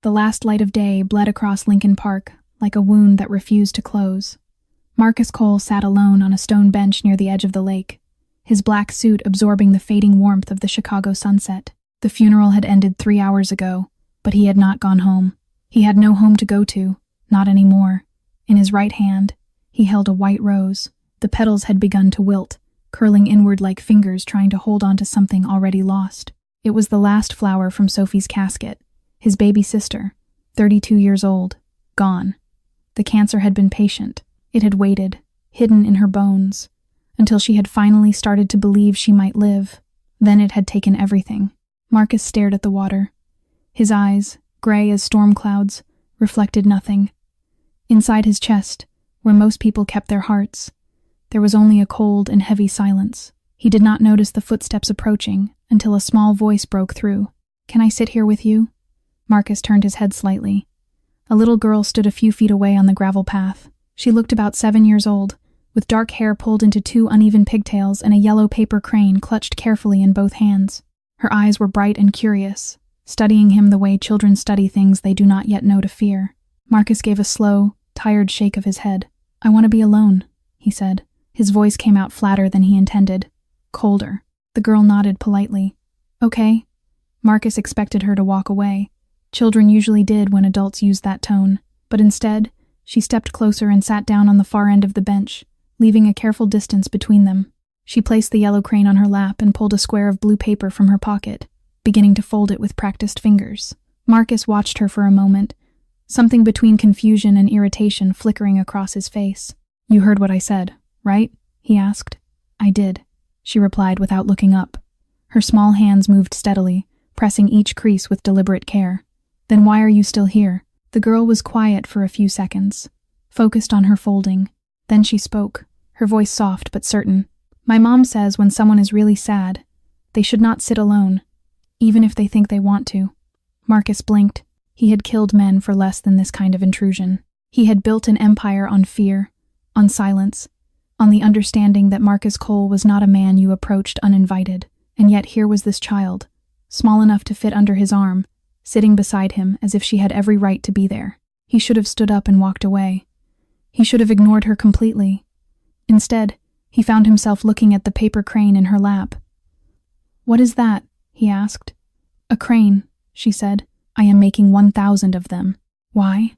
The last light of day bled across Lincoln Park like a wound that refused to close. Marcus Cole sat alone on a stone bench near the edge of the lake, his black suit absorbing the fading warmth of the Chicago sunset. The funeral had ended 3 hours ago, but he had not gone home. He had no home to go to, not anymore. In his right hand, he held a white rose. The petals had begun to wilt, curling inward like fingers trying to hold on to something already lost. It was the last flower from Sophie's casket, his baby sister, 32 years old, gone. The cancer had been patient. It had waited, hidden in her bones, until she had finally started to believe she might live. Then it had taken everything. Marcus stared at the water. His eyes, gray as storm clouds, reflected nothing. Inside his chest, where most people kept their hearts, there was only a cold and heavy silence. He did not notice the footsteps approaching until a small voice broke through. "Can I sit here with you?" Marcus turned his head slightly. A little girl stood a few feet away on the gravel path. She looked about 7 years old, with dark hair pulled into 2 uneven pigtails and a yellow paper crane clutched carefully in both hands. Her eyes were bright and curious, studying him the way children study things they do not yet know to fear. Marcus gave a slow, tired shake of his head. "I want to be alone," he said. His voice came out flatter than he intended, colder. The girl nodded politely. "Okay." Marcus expected her to walk away. Children usually did when adults used that tone, but instead, she stepped closer and sat down on the far end of the bench, leaving a careful distance between them. She placed the yellow crane on her lap and pulled a square of blue paper from her pocket, beginning to fold it with practiced fingers. Marcus watched her for a moment, something between confusion and irritation flickering across his face. "You heard what I said, right?" he asked. "I did," she replied without looking up. Her small hands moved steadily, pressing each crease with deliberate care. "Then why are you still here?" The girl was quiet for a few seconds, focused on her folding. Then she spoke, her voice soft but certain. "My mom says when someone is really sad, they should not sit alone, even if they think they want to." Marcus blinked. He had killed men for less than this kind of intrusion. He had built an empire on fear, on silence, on the understanding that Marcus Cole was not a man you approached uninvited. And yet here was this child, small enough to fit under his arm, sitting beside him as if she had every right to be there. He should have stood up and walked away. He should have ignored her completely. Instead, he found himself looking at the paper crane in her lap. "What is that?" he asked. "A crane," she said. "I am making 1,000 of them." "Why?"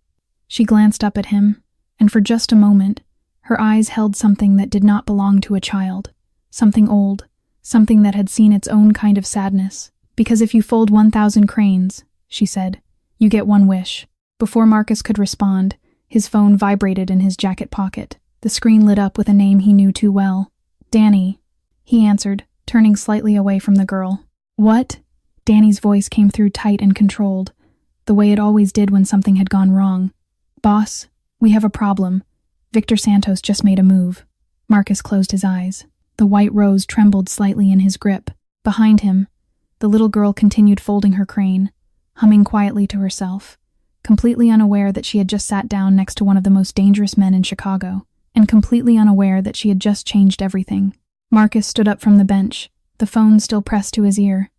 She glanced up at him, and for just a moment, her eyes held something that did not belong to a child. Something old, something that had seen its own kind of sadness. "Because if you fold 1,000 cranes," she said, "you get one wish." Before Marcus could respond, his phone vibrated in his jacket pocket. The screen lit up with a name he knew too well. "Danny," he answered, turning slightly away from the girl. "What?" Danny's voice came through tight and controlled, the way it always did when something had gone wrong. "Boss, we have a problem. Victor Santos just made a move." Marcus closed his eyes. The white rose trembled slightly in his grip. Behind him, the little girl continued folding her crane, humming quietly to herself, completely unaware that she had just sat down next to one of the most dangerous men in Chicago, and completely unaware that she had just changed everything. Marcus stood up from the bench, the phone still pressed to his ear.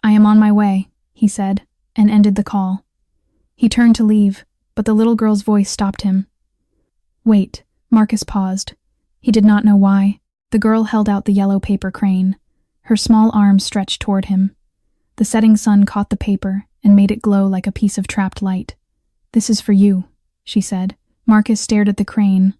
"I am on my way," he said, and ended the call. He turned to leave, but the little girl's voice stopped him. "Wait." Marcus paused. He did not know why. The girl held out the yellow paper crane. Her small arm stretched toward him. The setting sun caught the paper and made it glow like a piece of trapped light. "This is for you," she said. Marcus stared at the crane,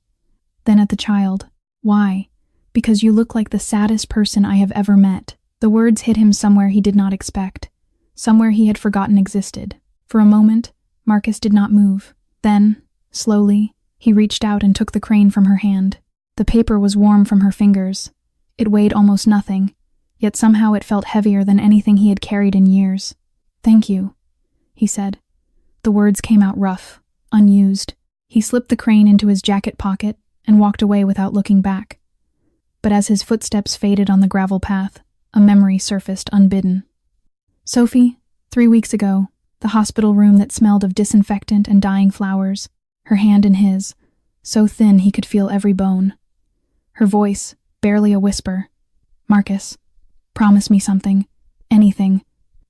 then at the child. "Why?" "Because you look like the saddest person I have ever met." The words hit him somewhere he did not expect, somewhere he had forgotten existed. For a moment, Marcus did not move. Then, slowly, he reached out and took the crane from her hand. The paper was warm from her fingers. It weighed almost nothing, yet somehow it felt heavier than anything he had carried in years. "Thank you," he said. The words came out rough, unused. He slipped the crane into his jacket pocket and walked away without looking back. But as his footsteps faded on the gravel path, a memory surfaced unbidden. Sophie, 3 weeks ago, the hospital room that smelled of disinfectant and dying flowers, her hand in his, so thin he could feel every bone. Her voice, barely a whisper. "Marcus, promise me something. Anything.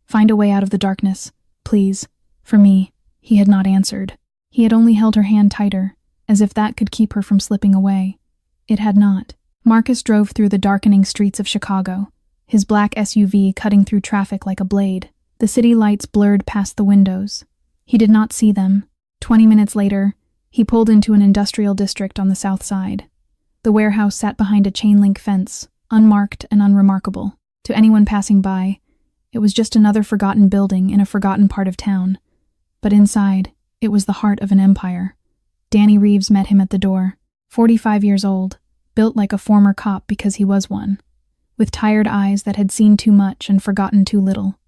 Find a way out of the darkness. Please. For me." He had not answered. He had only held her hand tighter, as if that could keep her from slipping away. It had not. Marcus drove through the darkening streets of Chicago, his black SUV cutting through traffic like a blade. The city lights blurred past the windows. He did not see them. 20 minutes later, he pulled into an industrial district on the south side. The warehouse sat behind a chain-link fence, unmarked and unremarkable. To anyone passing by, it was just another forgotten building in a forgotten part of town. But inside, it was the heart of an empire. Danny Reeves met him at the door, 45 years old, built like a former cop because he was one, with tired eyes that had seen too much and forgotten too little.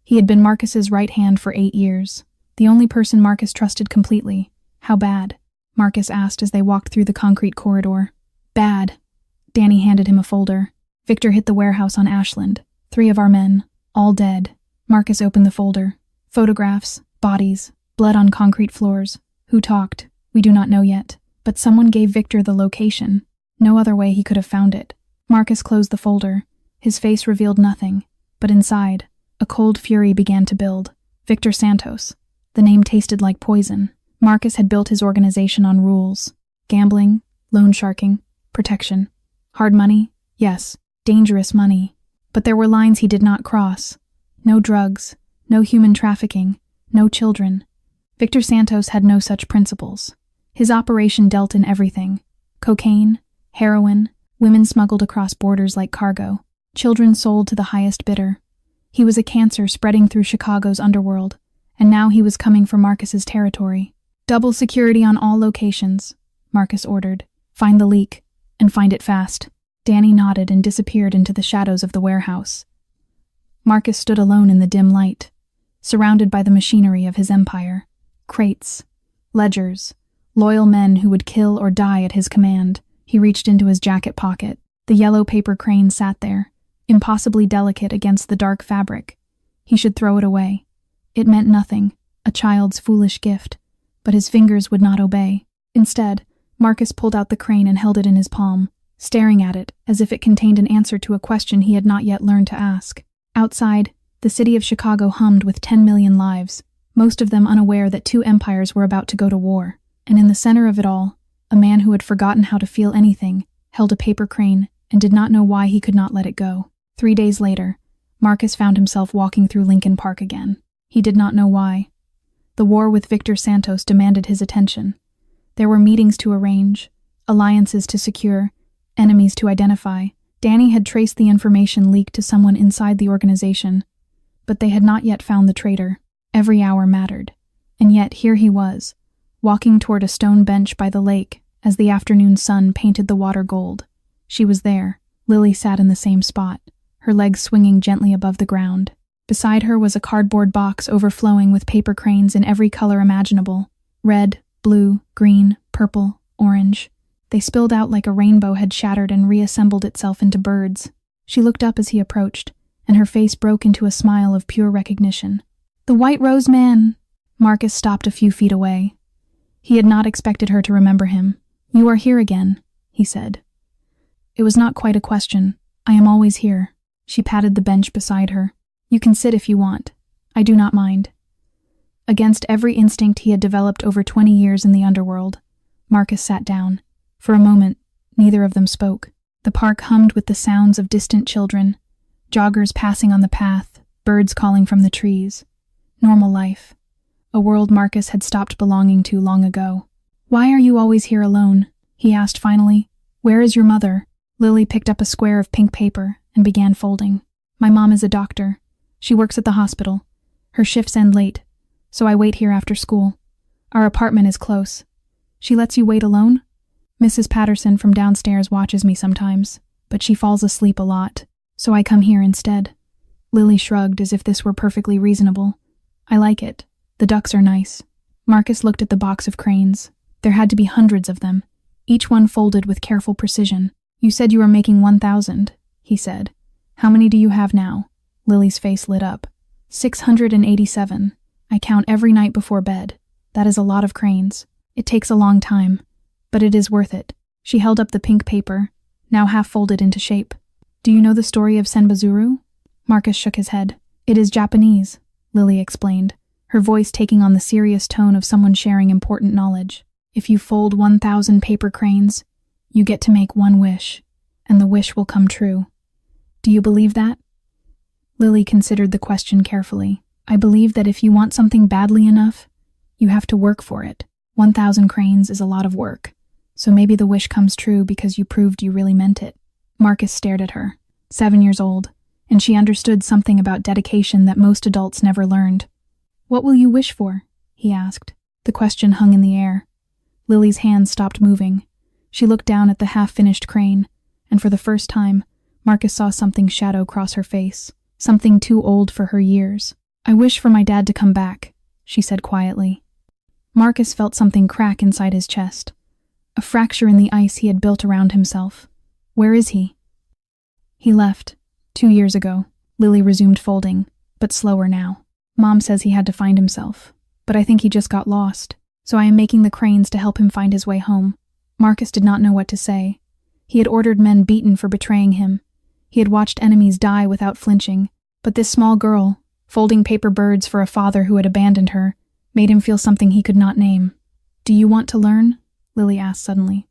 He had been Marcus's right hand for 8 years, the only person Marcus trusted completely. How bad? Marcus asked as they walked through the concrete corridor. Bad. Danny handed him a folder. Victor hit the warehouse on Ashland. 3 of our men, all dead. Marcus opened the folder. Photographs, bodies, blood on concrete floors. Who talked? We do not know yet. But someone gave Victor the location. No other way he could have found it. Marcus closed the folder. His face revealed nothing. But inside, a cold fury began to build. Victor Santos. The name tasted like poison. Marcus had built his organization on rules. Gambling, loan sharking, protection. Hard money? Yes. Dangerous money. But there were lines he did not cross. No drugs, no human trafficking, no children. Victor Santos had no such principles. His operation dealt in everything. Cocaine, heroin, women smuggled across borders like cargo, children sold to the highest bidder. He was a cancer spreading through Chicago's underworld, and now he was coming for Marcus's territory. Double security on all locations, Marcus ordered. Find the leak, and find it fast. Danny nodded and disappeared into the shadows of the warehouse. Marcus stood alone in the dim light, surrounded by the machinery of his empire. Crates, ledgers, loyal men who would kill or die at his command. He reached into his jacket pocket. The yellow paper crane sat there, impossibly delicate against the dark fabric. He should throw it away. It meant nothing, a child's foolish gift, but his fingers would not obey. Instead, Marcus pulled out the crane and held it in his palm, staring at it as if it contained an answer to a question he had not yet learned to ask. Outside, the city of Chicago hummed with 10 million lives, most of them unaware that 2 empires were about to go to war. And in the center of it all, a man who had forgotten how to feel anything held a paper crane and did not know why he could not let it go. 3 days later, Marcus found himself walking through Lincoln Park again. He did not know why. The war with Victor Santos demanded his attention. There were meetings to arrange, alliances to secure, enemies to identify. Danny had traced the information leaked to someone inside the organization, but they had not yet found the traitor. Every hour mattered. And yet here he was, walking toward a stone bench by the lake as the afternoon sun painted the water gold. She was there. Lily sat in the same spot, her legs swinging gently above the ground. Beside her was a cardboard box overflowing with paper cranes in every color imaginable. Red, blue, green, purple, orange. They spilled out like a rainbow had shattered and reassembled itself into birds. She looked up as he approached, and her face broke into a smile of pure recognition. "The White Rose Man!" Marcus stopped a few feet away. He had not expected her to remember him. "You are here again," he said. It was not quite a question. "I am always here." She patted the bench beside her. "You can sit if you want. I do not mind." Against every instinct he had developed over 20 years in the underworld, Marcus sat down. For a moment, neither of them spoke. The park hummed with the sounds of distant children, joggers passing on the path, birds calling from the trees. Normal life. A world Marcus had stopped belonging to long ago. "Why are you always here alone?" he asked finally. "Where is your mother?" Lily picked up a square of pink paper and began folding. "My mom is a doctor. She works at the hospital. Her shifts end late, so I wait here after school. Our apartment is close. She lets you wait alone? Mrs. Patterson from downstairs watches me sometimes, but she falls asleep a lot, so I come here instead." Lily shrugged as if this were perfectly reasonable. "I like it. The ducks are nice." Marcus looked at the box of cranes. There had to be hundreds of them, each one folded with careful precision. "You said you were making 1,000, he said. "How many do you have now?" Lily's face lit up. 687. I count every night before bed. That is a lot of cranes. It takes a long time, but it is worth it." She held up the pink paper, now half folded into shape. "Do you know the story of Senbazuru?" Marcus shook his head. "It is Japanese," Lily explained. her voice taking on the serious tone of someone sharing important knowledge. If you fold 1,000 paper cranes, you get to make one wish, and the wish will come true. Do you believe that? Lily considered the question carefully. I believe that if you want something badly enough, you have to work for it. 1,000 cranes is a lot of work, so maybe the wish comes true because you proved you really meant it. Marcus stared at her, 7 years old, and she understood something about dedication that most adults never learned. What will you wish for? He asked. The question hung in the air. Lily's hands stopped moving. She looked down at the half-finished crane, and for the first time, Marcus saw something shadow cross her face, something too old for her years. I wish for my dad to come back, she said quietly. Marcus felt something crack inside his chest, a fracture in the ice he had built around himself. Where is he? He left, 2 years ago. Lily resumed folding, but slower now. Mom says he had to find himself, but I think he just got lost, so I am making the cranes to help him find his way home. Marcus did not know what to say. He had ordered men beaten for betraying him. He had watched enemies die without flinching, but this small girl, folding paper birds for a father who had abandoned her, made him feel something he could not name. Do you want to learn? Lily asked suddenly.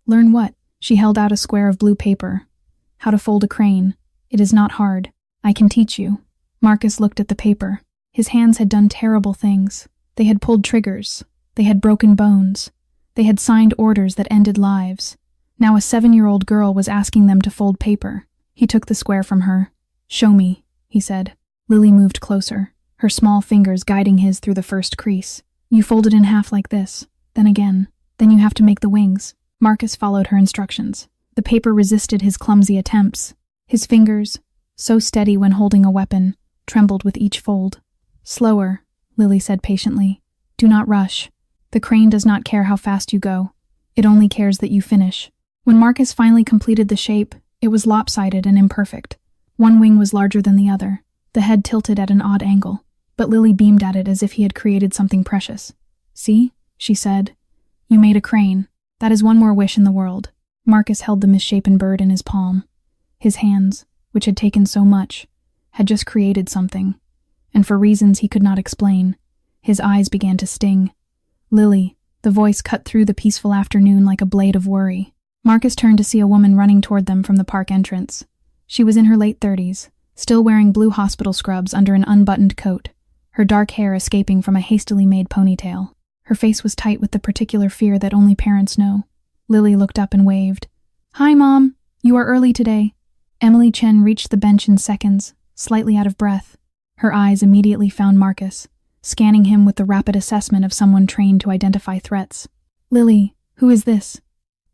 Learn what? She held out a square of blue paper. How to fold a crane. It is not hard. I can teach you. Marcus looked at the paper. His hands had done terrible things. They had pulled triggers. They had broken bones. They had signed orders that ended lives. Now a 7-year-old girl was asking them to fold paper. He took the square from her. Show me, he said. Lily moved closer, her small fingers guiding his through the first crease. You fold it in half like this, then again. Then you have to make the wings. Marcus followed her instructions. The paper resisted his clumsy attempts. His fingers, so steady when holding a weapon, trembled with each fold. Slower, Lily said patiently. Do not rush. The crane does not care how fast you go. It only cares that you finish. When Marcus finally completed the shape, it was lopsided and imperfect. One wing was larger than the other, the head tilted at an odd angle, but Lily beamed at it as if he had created something precious. See, she said. You made a crane. That is one more wish in the world. Marcus held the misshapen bird in his palm. His hands, which had taken so much, had just created something, and for reasons he could not explain, his eyes began to sting. Lily, the voice cut through the peaceful afternoon like a blade of worry. Marcus turned to see a woman running toward them from the park entrance. She was in her late 30s, still wearing blue hospital scrubs under an unbuttoned coat, her dark hair escaping from a hastily made ponytail. Her face was tight with the particular fear that only parents know. Lily looked up and waved. Hi, Mom. You are early today. Emily Chen reached the bench in seconds, slightly out of breath. Her eyes immediately found Marcus, scanning him with the rapid assessment of someone trained to identify threats. Lily, who is this?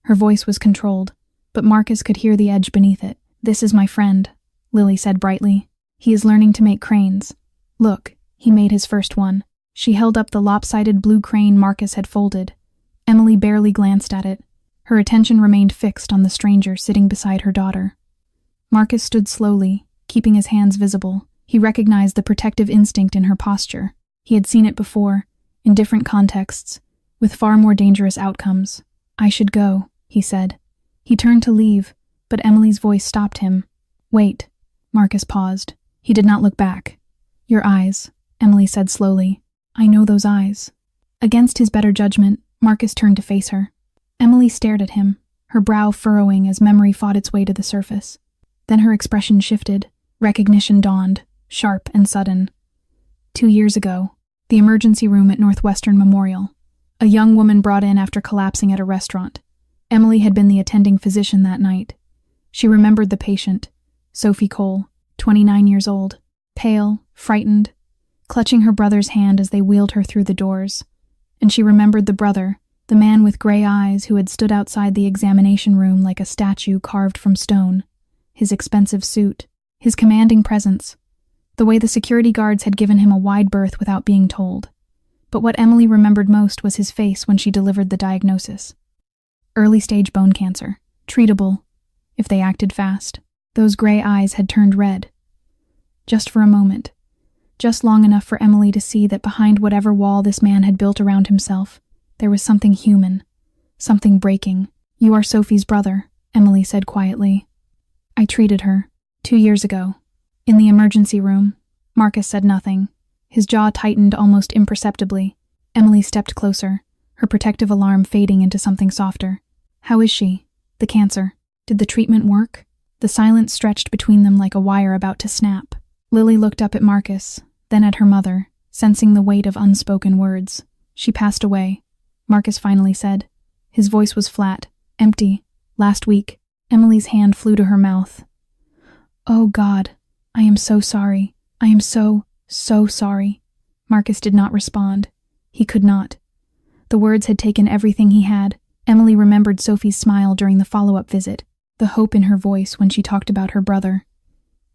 Her voice was controlled, but Marcus could hear the edge beneath it. This is my friend, Lily said brightly. He is learning to make cranes. Look, he made his first one. She held up the lopsided blue crane Marcus had folded. Emily barely glanced at it. Her attention remained fixed on the stranger sitting beside her daughter. Marcus stood slowly, keeping his hands visible. He recognized the protective instinct in her posture. He had seen it before, in different contexts, with far more dangerous outcomes. I should go, he said. He turned to leave, but Emily's voice stopped him. Wait. Marcus paused. He did not look back. Your eyes, Emily said slowly. I know those eyes. Against his better judgment, Marcus turned to face her. Emily stared at him, her brow furrowing as memory fought its way to the surface. Then her expression shifted. Recognition dawned, sharp and sudden. 2 years ago, the emergency room at Northwestern Memorial. A young woman brought in after collapsing at a restaurant. Emily had been the attending physician that night. She remembered the patient, Sophie Cole, 29 years old, pale, frightened, clutching her brother's hand as they wheeled her through the doors. And she remembered the brother, the man with gray eyes who had stood outside the examination room like a statue carved from stone, his expensive suit, his commanding presence, the way the security guards had given him a wide berth without being told. But what Emily remembered most was his face when she delivered the diagnosis. Early-stage bone cancer, treatable, if they acted fast. Those gray eyes had turned red. Just for a moment. Just long enough for Emily to see that behind whatever wall this man had built around himself, there was something human, something breaking. You are Sophie's brother, Emily said quietly. I treated her, 2 years ago. In the emergency room, Marcus said nothing. His jaw tightened almost imperceptibly. Emily stepped closer, her protective alarm fading into something softer. How is she? The cancer. Did the treatment work? The silence stretched between them like a wire about to snap. Lily looked up at Marcus, then at her mother, sensing the weight of unspoken words. She passed away, Marcus finally said. His voice was flat, empty. Last week. Emily's hand flew to her mouth. Oh God, I am so sorry. I am so sorry. Marcus did not respond. He could not. The words had taken everything he had. Emily remembered Sophie's smile during the follow-up visit, the hope in her voice when she talked about her brother.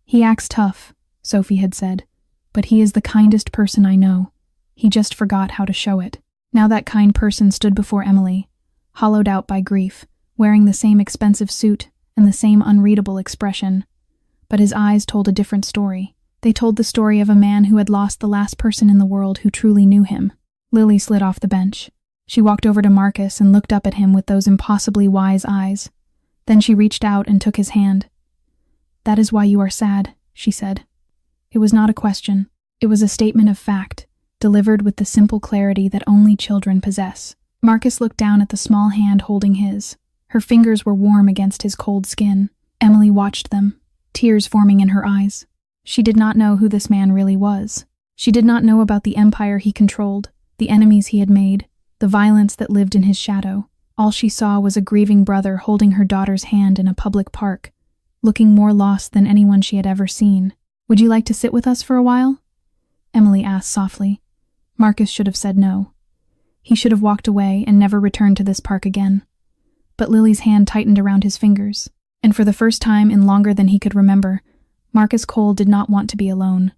He acts tough, Sophie had said, but he is the kindest person I know. He just forgot how to show it. Now that kind person stood before Emily, hollowed out by grief, wearing the same expensive suit and the same unreadable expression. But his eyes told a different story. They told the story of a man who had lost the last person in the world who truly knew him. Lily slid off the bench. She walked over to Marcus and looked up at him with those impossibly wise eyes. Then she reached out and took his hand. That is why you are sad, she said. It was not a question. It was a statement of fact, delivered with the simple clarity that only children possess. Marcus looked down at the small hand holding his. Her fingers were warm against his cold skin. Emily watched them, tears forming in her eyes. She did not know who this man really was. She did not know about the empire he controlled, the enemies he had made, the violence that lived in his shadow. All she saw was a grieving brother holding her daughter's hand in a public park, looking more lost than anyone she had ever seen. Would you like to sit with us for a while? Emily asked softly. Marcus should have said no. He should have walked away and never returned to this park again. But Lily's hand tightened around his fingers, and for the first time in longer than he could remember, Marcus Cole did not want to be alone.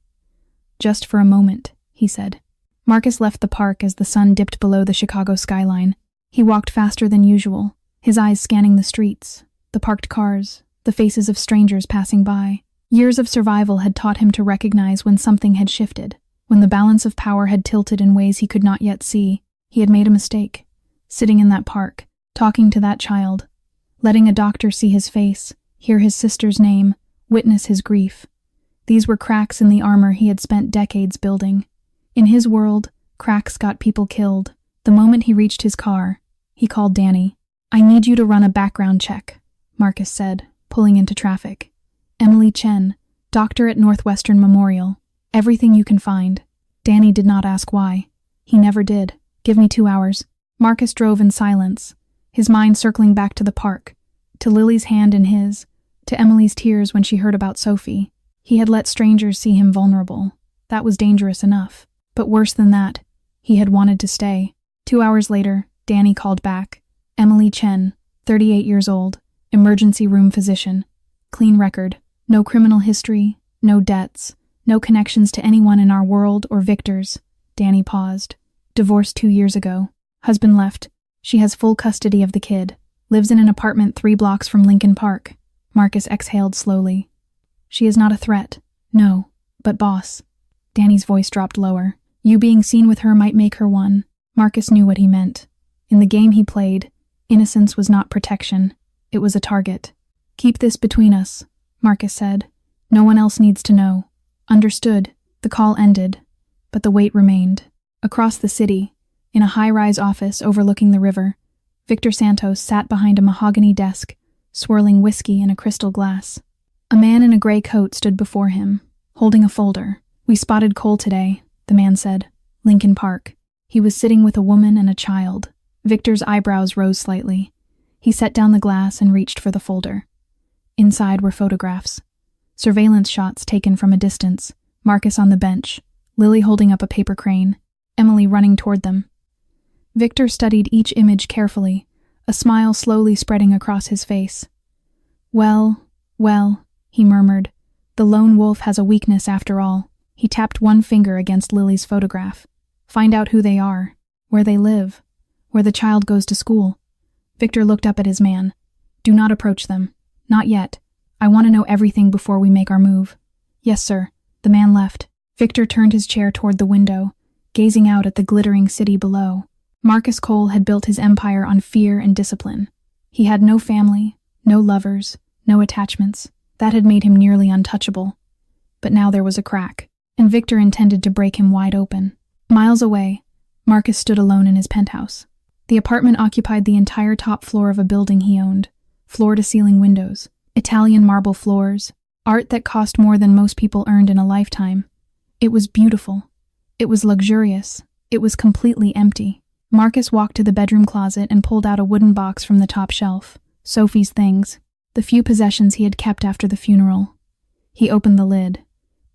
Just for a moment, he said. Marcus left the park as the sun dipped below the Chicago skyline. He walked faster than usual, his eyes scanning the streets, the parked cars, the faces of strangers passing by. Years of survival had taught him to recognize when something had shifted, when the balance of power had tilted in ways he could not yet see. He had made a mistake, sitting in that park, talking to that child, letting a doctor see his face, hear his sister's name, witness his grief. These were cracks in the armor he had spent decades building. In his world, cracks got people killed. The moment he reached his car, he called Danny. I need you to run a background check, Marcus said, pulling into traffic. Emily Chen, doctor at Northwestern Memorial. Everything you can find. Danny did not ask why. He never did. Give me 2 hours. Marcus drove in silence, his mind circling back to the park, to Lily's hand in his, to Emily's tears when she heard about Sophie. He had let strangers see him vulnerable. That was dangerous enough. But worse than that, he had wanted to stay. 2 hours later, Danny called back. Emily Chen, 38 years old, emergency room physician. Clean record. No criminal history, no debts, no connections to anyone in our world or Victor's. Danny paused. Divorced 2 years ago. Husband left. She has full custody of the kid. Lives in an apartment 3 blocks from Lincoln Park. Marcus exhaled slowly. She is not a threat. No. But boss. Danny's voice dropped lower. You being seen with her might make her one. Marcus knew what he meant. In the game he played, innocence was not protection. It was a target. Keep this between us, Marcus said. No one else needs to know. Understood. The call ended, but the wait remained. Across the city, in a high-rise office overlooking the river, Victor Santos sat behind a mahogany desk, swirling whiskey in a crystal glass. A man in a gray coat stood before him, holding a folder. We spotted Cole today, the man said. Lincoln Park. He was sitting with a woman and a child. Victor's eyebrows rose slightly. He set down the glass and reached for the folder. Inside were photographs. Surveillance shots taken from a distance. Marcus on the bench, Lily holding up a paper crane, Emily running toward them. Victor studied each image carefully, a smile slowly spreading across his face. Well, he murmured. The lone wolf has a weakness after all. He tapped one finger against Lily's photograph. Find out who they are, where they live, where the child goes to school. Victor looked up at his man. Do not approach them. Not yet. I want to know everything before we make our move. Yes, sir. The man left. Victor turned his chair toward the window, gazing out at the glittering city below. Marcus Cole had built his empire on fear and discipline. He had no family, no lovers, no attachments. That had made him nearly untouchable. But now there was a crack. and Victor intended to break him wide open. Miles away, Marcus stood alone in his penthouse. The apartment occupied the entire top floor of a building he owned, floor-to-ceiling windows, Italian marble floors, art that cost more than most people earned in a lifetime. It was beautiful. It was luxurious. It was completely empty. Marcus walked to the bedroom closet and pulled out a wooden box from the top shelf. Sophie's things, the few possessions he had kept after the funeral. He opened the lid.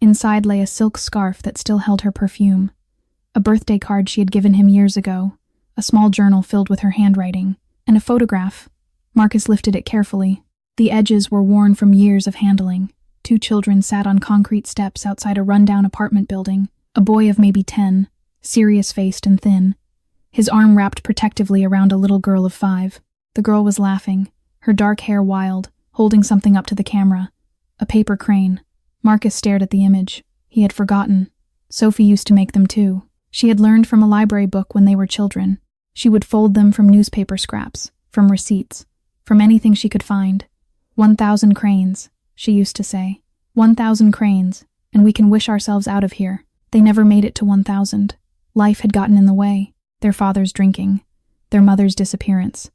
Inside lay a silk scarf that still held her perfume, a birthday card she had given him years ago, a small journal filled with her handwriting, and a photograph. Marcus lifted it carefully. The edges were worn from years of handling. 2 children sat on concrete steps outside a rundown apartment building, a boy of maybe 10, serious-faced and thin, his arm wrapped protectively around a little girl of 5. The girl was laughing, her dark hair wild, holding something up to the camera. A paper crane. Marcus stared at the image. He had forgotten. Sophie used to make them too. She had learned from a library book when they were children. She would fold them from newspaper scraps, from receipts, from anything she could find. 1,000 cranes, she used to say. 1,000 cranes, and we can wish ourselves out of here. They never made it to 1,000. Life had gotten in the way. Their father's drinking, their mother's disappearance,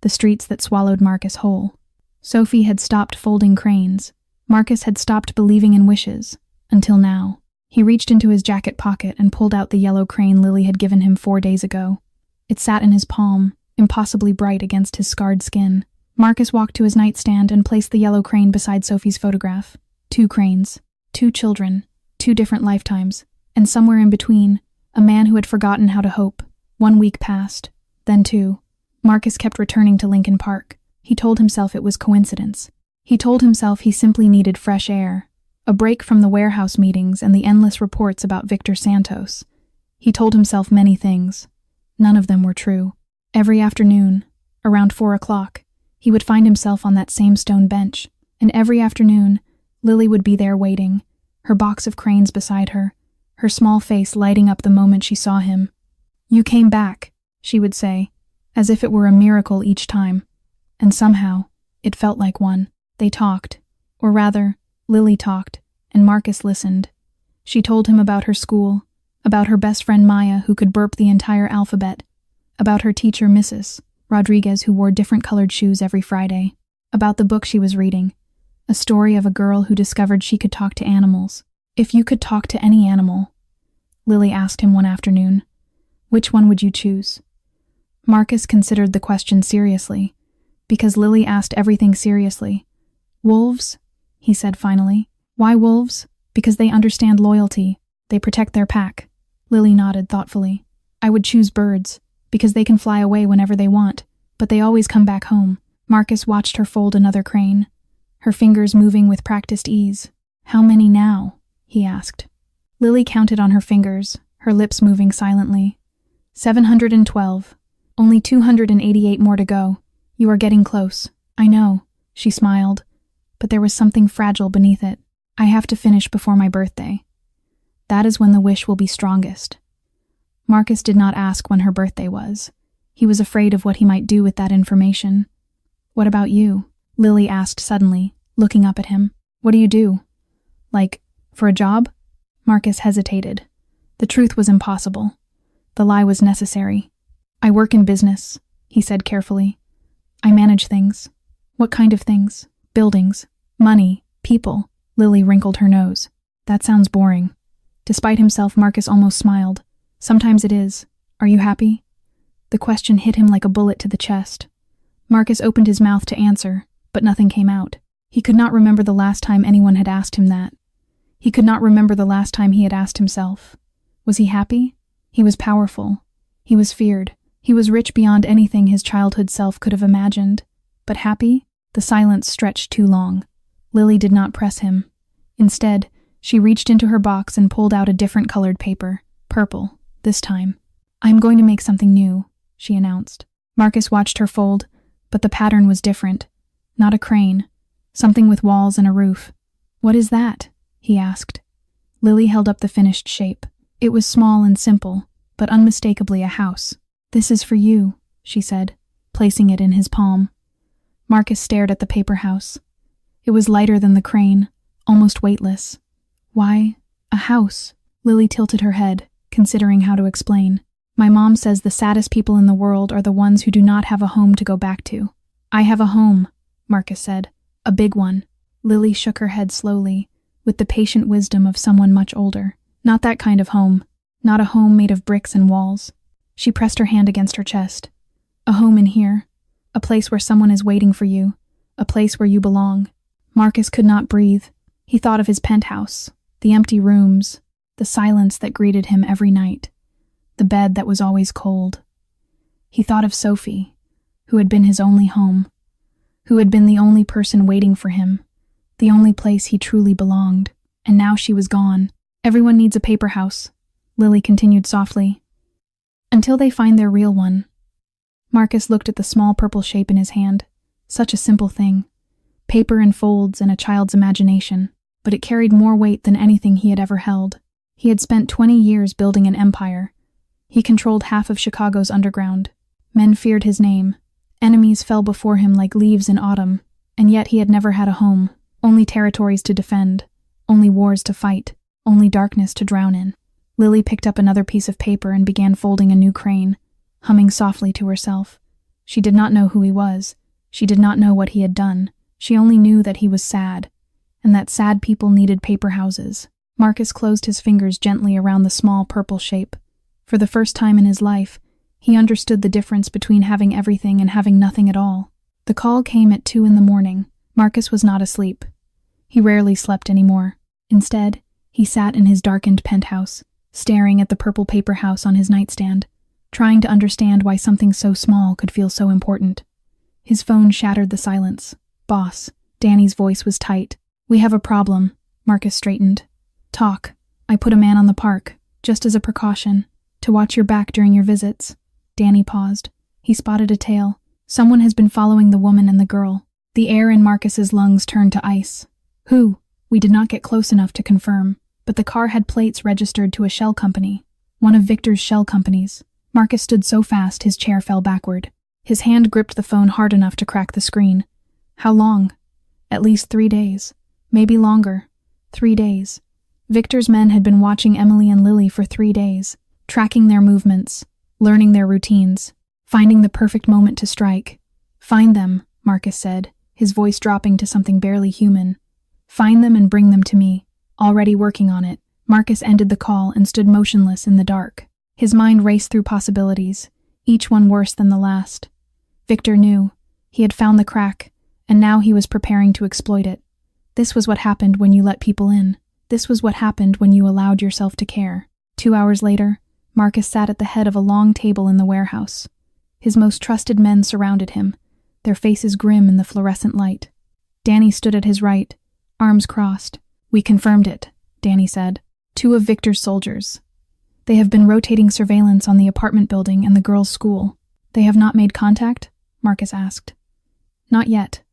the streets that swallowed Marcus whole. Sophie had stopped folding cranes. Marcus had stopped believing in wishes, until now. He reached into his jacket pocket and pulled out the yellow crane Lily had given him 4 days ago. It sat in his palm, impossibly bright against his scarred skin. Marcus walked to his nightstand and placed the yellow crane beside Sophie's photograph. 2 cranes, 2 children, 2 different lifetimes, and somewhere in between, a man who had forgotten how to hope. 1 week passed, then 2. Marcus kept returning to Lincoln Park. He told himself it was coincidence. He told himself he simply needed fresh air, a break from the warehouse meetings and the endless reports about Victor Santos. He told himself many things. None of them were true. Every afternoon, around 4 o'clock, he would find himself on that same stone bench, and every afternoon, Lily would be there waiting, her box of cranes beside her, her small face lighting up the moment she saw him. "You came back," she would say, as if it were a miracle each time. And somehow, it felt like one. They talked, or rather, Lily talked, and Marcus listened. She told him about her school, about her best friend Maya who could burp the entire alphabet, about her teacher Mrs. Rodriguez who wore different colored shoes every Friday, about the book she was reading, a story of a girl who discovered she could talk to animals. "If you could talk to any animal," Lily asked him one afternoon, "which one would you choose?" Marcus considered the question seriously, because Lily asked everything seriously. "Wolves," he said finally. "Why wolves? Because they understand loyalty. They protect their pack." Lily nodded thoughtfully. "I would choose birds, because they can fly away whenever they want, but they always come back home." Marcus watched her fold another crane, her fingers moving with practiced ease. "How many now?" he asked. Lily counted on her fingers, her lips moving silently. 712. Only 288 more to go. You are getting close. I know, she smiled, but there was something fragile beneath it. I have to finish before my birthday. That is when the wish will be strongest. Marcus did not ask when her birthday was. He was afraid of what he might do with that information. "What about you?" Lily asked suddenly, looking up at him. "What do you do? Like, for a job?" Marcus hesitated. The truth was impossible. The lie was necessary. "I work in business," he said carefully. "I manage things." "What kind of things?" "Buildings, money, people." Lily wrinkled her nose. "That sounds boring." Despite himself, Marcus almost smiled. "Sometimes it is. Are you happy?" The question hit him like a bullet to the chest. Marcus opened his mouth to answer, but nothing came out. He could not remember the last time anyone had asked him that. He could not remember the last time he had asked himself. Was he happy? He was powerful. He was feared. He was rich beyond anything his childhood self could have imagined. But happy? The silence stretched too long. Lily did not press him. Instead, she reached into her box and pulled out a different colored paper. Purple, this time. "I am going to make something new," she announced. Marcus watched her fold, but the pattern was different. Not a crane. Something with walls and a roof. "What is that?" he asked. Lily held up the finished shape. It was small and simple, but unmistakably a house. "This is for you," she said, placing it in his palm. Marcus stared at the paper house. It was lighter than the crane, almost weightless. "Why A house. Lily tilted her head, considering how to explain. My mom says the saddest people in the world are the ones who do not have a home to go back to. I have a home, Marcus said. A big one. Lily shook her head slowly, with the patient wisdom of someone much older. Not that kind of home. Not a home made of bricks and walls. She pressed her hand against her chest. A home in here. A place where someone is waiting for you. A place where you belong. Marcus could not breathe. He thought of his penthouse, the empty rooms, the silence that greeted him every night, the bed that was always cold. He thought of Sophie, who had been his only home, who had been the only person waiting for him, the only place he truly belonged, and now she was gone. Everyone needs a paper house, Lily continued softly, until they find their real one. Marcus looked at the small purple shape in his hand. Such a simple thing. Paper in folds and a child's imagination, but it carried more weight than anything he had ever held. He had spent 20 years building an empire. He controlled half of Chicago's underground. Men feared his name. Enemies fell before him like leaves in autumn, and yet he had never had a home. Only territories to defend, only wars to fight, only darkness to drown in. Lily picked up another piece of paper and began folding a new crane, humming softly to herself. She did not know who he was. She did not know what he had done. She only knew that he was sad, and that sad people needed paper houses. Marcus closed his fingers gently around the small purple shape. For the first time in his life, he understood the difference between having everything and having nothing at all. The call came at 2 a.m. Marcus was not asleep. He rarely slept anymore. Instead, he sat in his darkened penthouse, staring at the purple paper house on his nightstand, trying to understand why something so small could feel so important. His phone shattered the silence. Boss, Danny's voice was tight. We have a problem, Marcus straightened. Talk. I put a man on the park, just as a precaution, to watch your back during your visits. Danny paused. He spotted a tail. Someone has been following the woman and the girl. The air in Marcus's lungs turned to ice. Who? We did not get close enough to confirm, but the car had plates registered to a shell company, one of Victor's shell companies. Marcus stood so fast his chair fell backward. His hand gripped the phone hard enough to crack the screen. How long? At least 3 days. Maybe longer. 3 days. Victor's men had been watching Emily and Lily for 3 days, tracking their movements, learning their routines, finding the perfect moment to strike. Find them, Marcus said, his voice dropping to something barely human. Find them and bring them to me. Already working on it. Marcus ended the call and stood motionless in the dark. His mind raced through possibilities, each one worse than the last. Victor knew. He had found the crack, and now he was preparing to exploit it. This was what happened when you let people in. This was what happened when you allowed yourself to care. 2 hours later, Marcus sat at the head of a long table in the warehouse. His most trusted men surrounded him, their faces grim in the fluorescent light. Danny stood at his right, arms crossed. We confirmed it, Danny said. 2 of Victor's soldiers. They have been rotating surveillance on the apartment building and the girls' school. They have not made contact? Marcus asked. Not yet.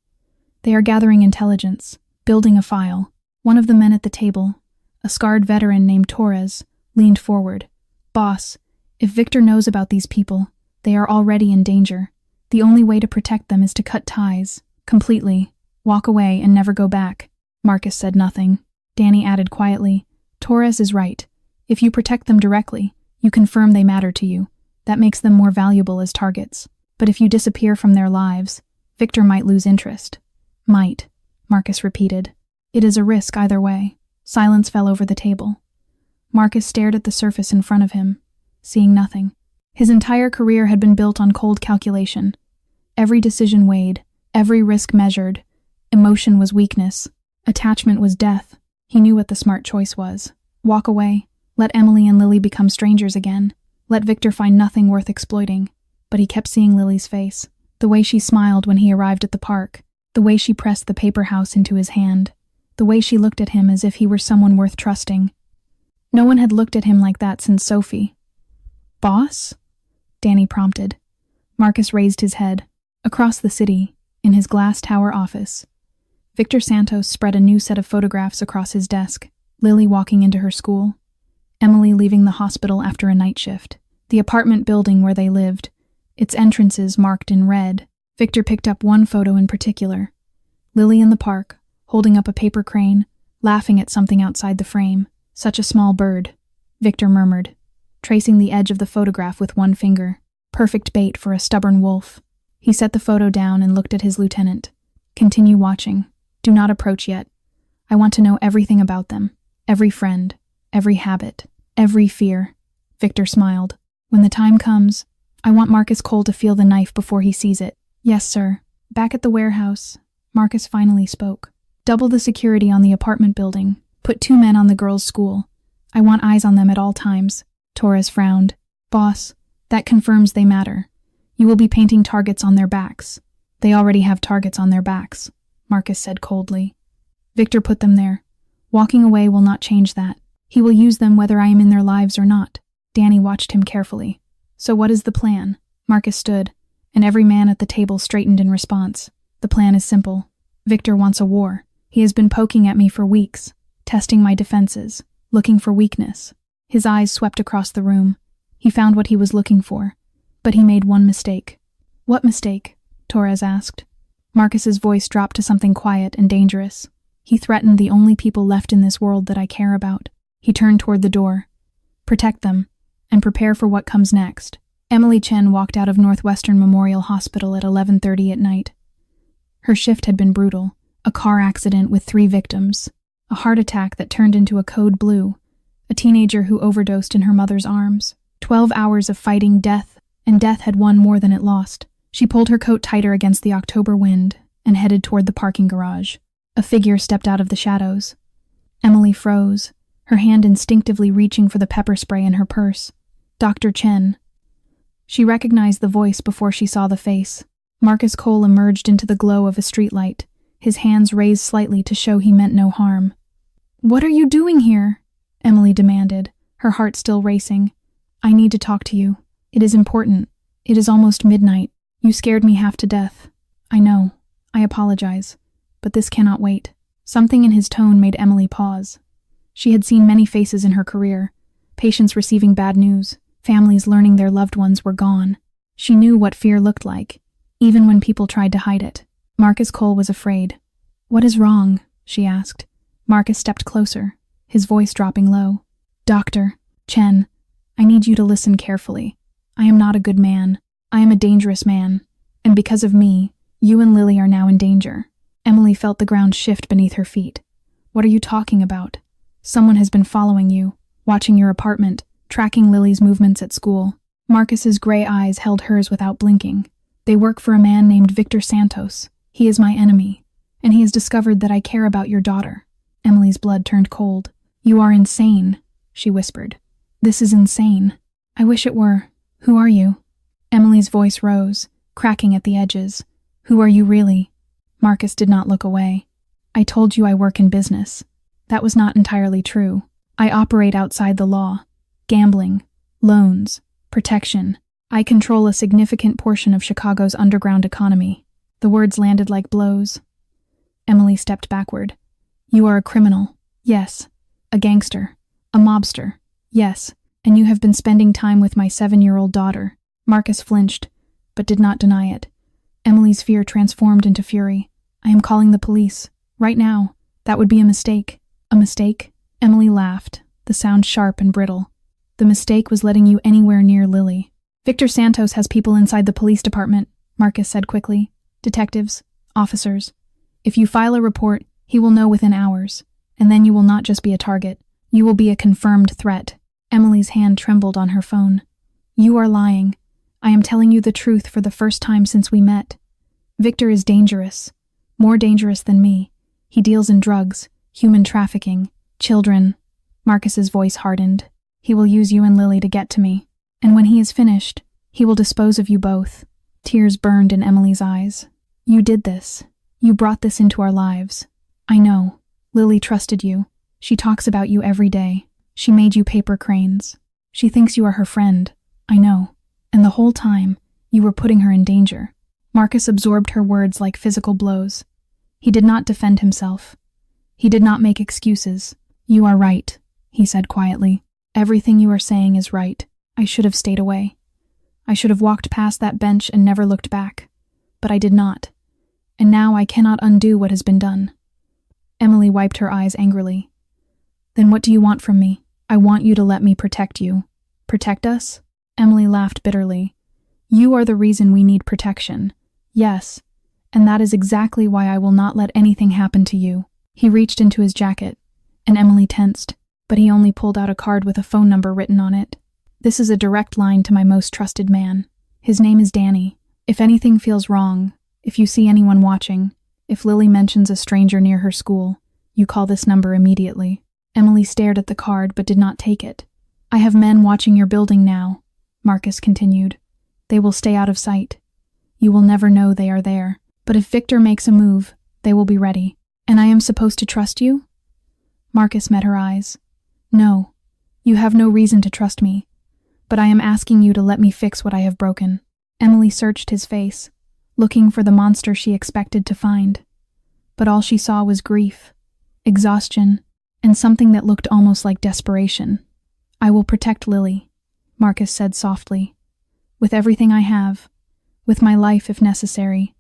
They are gathering intelligence, building a file. One of the men at the table, a scarred veteran named Torres, leaned forward. Boss, if Victor knows about these people, they are already in danger. The only way to protect them is to cut ties, completely, walk away and never go back. Marcus said nothing. Danny added quietly, Torres is right. If you protect them directly, you confirm they matter to you. That makes them more valuable as targets. But if you disappear from their lives, Victor might lose interest. Might, Marcus repeated. It is a risk either way. Silence fell over the table. Marcus stared at the surface in front of him, seeing nothing. His entire career had been built on cold calculation. Every decision weighed, every risk measured. Emotion was weakness. Attachment was death. He knew what the smart choice was. Walk away. Let Emily and Lily become strangers again. Let Victor find nothing worth exploiting. But he kept seeing Lily's face. The way she smiled when he arrived at the park. The way she pressed the paper house into his hand. The way she looked at him as if he were someone worth trusting. No one had looked at him like that since Sophie. Boss? Danny prompted. Marcus raised his head. Across the city, in his glass tower office, Victor Santos spread a new set of photographs across his desk. Lily walking into her school. Emily leaving the hospital after a night shift. The apartment building where they lived, its entrances marked in red. Victor picked up one photo in particular. Lily in the park, holding up a paper crane, laughing at something outside the frame. Such a small bird, Victor murmured, tracing the edge of the photograph with one finger. Perfect bait for a stubborn wolf. He set the photo down and looked at his lieutenant. Continue watching. Do not approach yet. I want to know everything about them. Every friend, every habit, every fear. Victor smiled. When the time comes, I want Marcus Cole to feel the knife before he sees it. Yes, sir. Back at the warehouse, Marcus finally spoke. Double the security on the apartment building. Put 2 men on the girls' school. I want eyes on them at all times. Torres frowned. Boss, that confirms they matter. You will be painting targets on their backs. They already have targets on their backs, Marcus said coldly. Victor put them there. Walking away will not change that. He will use them whether I am in their lives or not. Danny watched him carefully. So what is the plan? Marcus stood, and every man at the table straightened in response. The plan is simple. Victor wants a war. He has been poking at me for weeks, testing my defenses, looking for weakness. His eyes swept across the room. He found what he was looking for, but he made one mistake. What mistake? Torres asked. Marcus's voice dropped to something quiet and dangerous. He threatened the only people left in this world that I care about. He turned toward the door. Protect them, and prepare for what comes next. Emily Chen walked out of Northwestern Memorial Hospital at 11:30 at night. Her shift had been brutal. A car accident with 3 victims. A heart attack that turned into a code blue. A teenager who overdosed in her mother's arms. 12 hours of fighting death, and death had won more than it lost. She pulled her coat tighter against the October wind and headed toward the parking garage. A figure stepped out of the shadows. Emily froze, her hand instinctively reaching for the pepper spray in her purse. Dr. Chen. She recognized the voice before she saw the face. Marcus Cole emerged into the glow of a streetlight, his hands raised slightly to show he meant no harm. What are you doing here? Emily demanded, her heart still racing. I need to talk to you. It is important. It is almost midnight. You scared me half to death. I know. I apologize. But this cannot wait. Something in his tone made Emily pause. She had seen many faces in her career. Patients receiving bad news. Families learning their loved ones were gone. She knew what fear looked like, even when people tried to hide it. Marcus Cole was afraid. What is wrong? She asked. Marcus stepped closer, his voice dropping low. Dr. Chen, I need you to listen carefully. I am not a good man. I am a dangerous man. And because of me, you and Lily are now in danger. Emily felt the ground shift beneath her feet. What are you talking about? Someone has been following you, watching your apartment, tracking Lily's movements at school. Marcus's gray eyes held hers without blinking. They work for a man named Victor Santos. He is my enemy, and he has discovered that I care about your daughter. Emily's blood turned cold. You are insane, she whispered. This is insane. I wish it were. Who are you? Emily's voice rose, cracking at the edges. Who are you really? Marcus did not look away. I told you I work in business. That was not entirely true. I operate outside the law. Gambling, loans, protection. I control a significant portion of Chicago's underground economy. The words landed like blows. Emily stepped backward. You are a criminal. Yes. A gangster. A mobster. Yes. And you have been spending time with my 7-year-old daughter. Marcus flinched, but did not deny it. Emily's fear transformed into fury. I am calling the police. Right now. That would be a mistake. A mistake? Emily laughed, the sound sharp and brittle. The mistake was letting you anywhere near Lily. Victor Santos has people inside the police department, Marcus said quickly. Detectives, officers. If you file a report, he will know within hours. And then you will not just be a target. You will be a confirmed threat. Emily's hand trembled on her phone. You are lying. I am telling you the truth for the first time since we met. Victor is dangerous. More dangerous than me. He deals in drugs, human trafficking, children. Marcus's voice hardened. He will use you and Lily to get to me. And when he is finished, he will dispose of you both. Tears burned in Emily's eyes. You did this. You brought this into our lives. I know. Lily trusted you. She talks about you every day. She made you paper cranes. She thinks you are her friend. I know. And the whole time, you were putting her in danger. Marcus absorbed her words like physical blows. He did not defend himself. He did not make excuses. You are right, he said quietly. Everything you are saying is right. I should have stayed away. I should have walked past that bench and never looked back. But I did not. And now I cannot undo what has been done. Emily wiped her eyes angrily. Then what do you want from me? I want you to let me protect you. Protect us? Emily laughed bitterly. You are the reason we need protection. Yes, and that is exactly why I will not let anything happen to you. He reached into his jacket, and Emily tensed, but he only pulled out a card with a phone number written on it. This is a direct line to my most trusted man. His name is Danny. If anything feels wrong, if you see anyone watching, if Lily mentions a stranger near her school, you call this number immediately. Emily stared at the card but did not take it. I have men watching your building now, Marcus continued. They will stay out of sight. You will never know they are there. But if Victor makes a move, they will be ready. And I am supposed to trust you? Marcus met her eyes. No, you have no reason to trust me. But I am asking you to let me fix what I have broken. Emily searched his face, looking for the monster she expected to find. But all she saw was grief, exhaustion, and something that looked almost like desperation. I will protect Lily, Marcus said softly. With everything I have, with my life if necessary.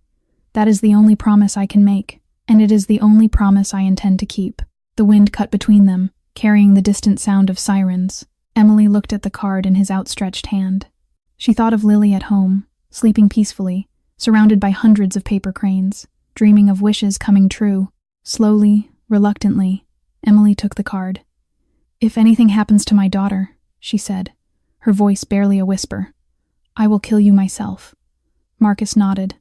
That is the only promise I can make, and it is the only promise I intend to keep. The wind cut between them, carrying the distant sound of sirens. Emily looked at the card in his outstretched hand. She thought of Lily at home, sleeping peacefully, surrounded by hundreds of paper cranes, dreaming of wishes coming true. Slowly, reluctantly, Emily took the card. If anything happens to my daughter, she said, her voice barely a whisper, I will kill you myself. Marcus nodded.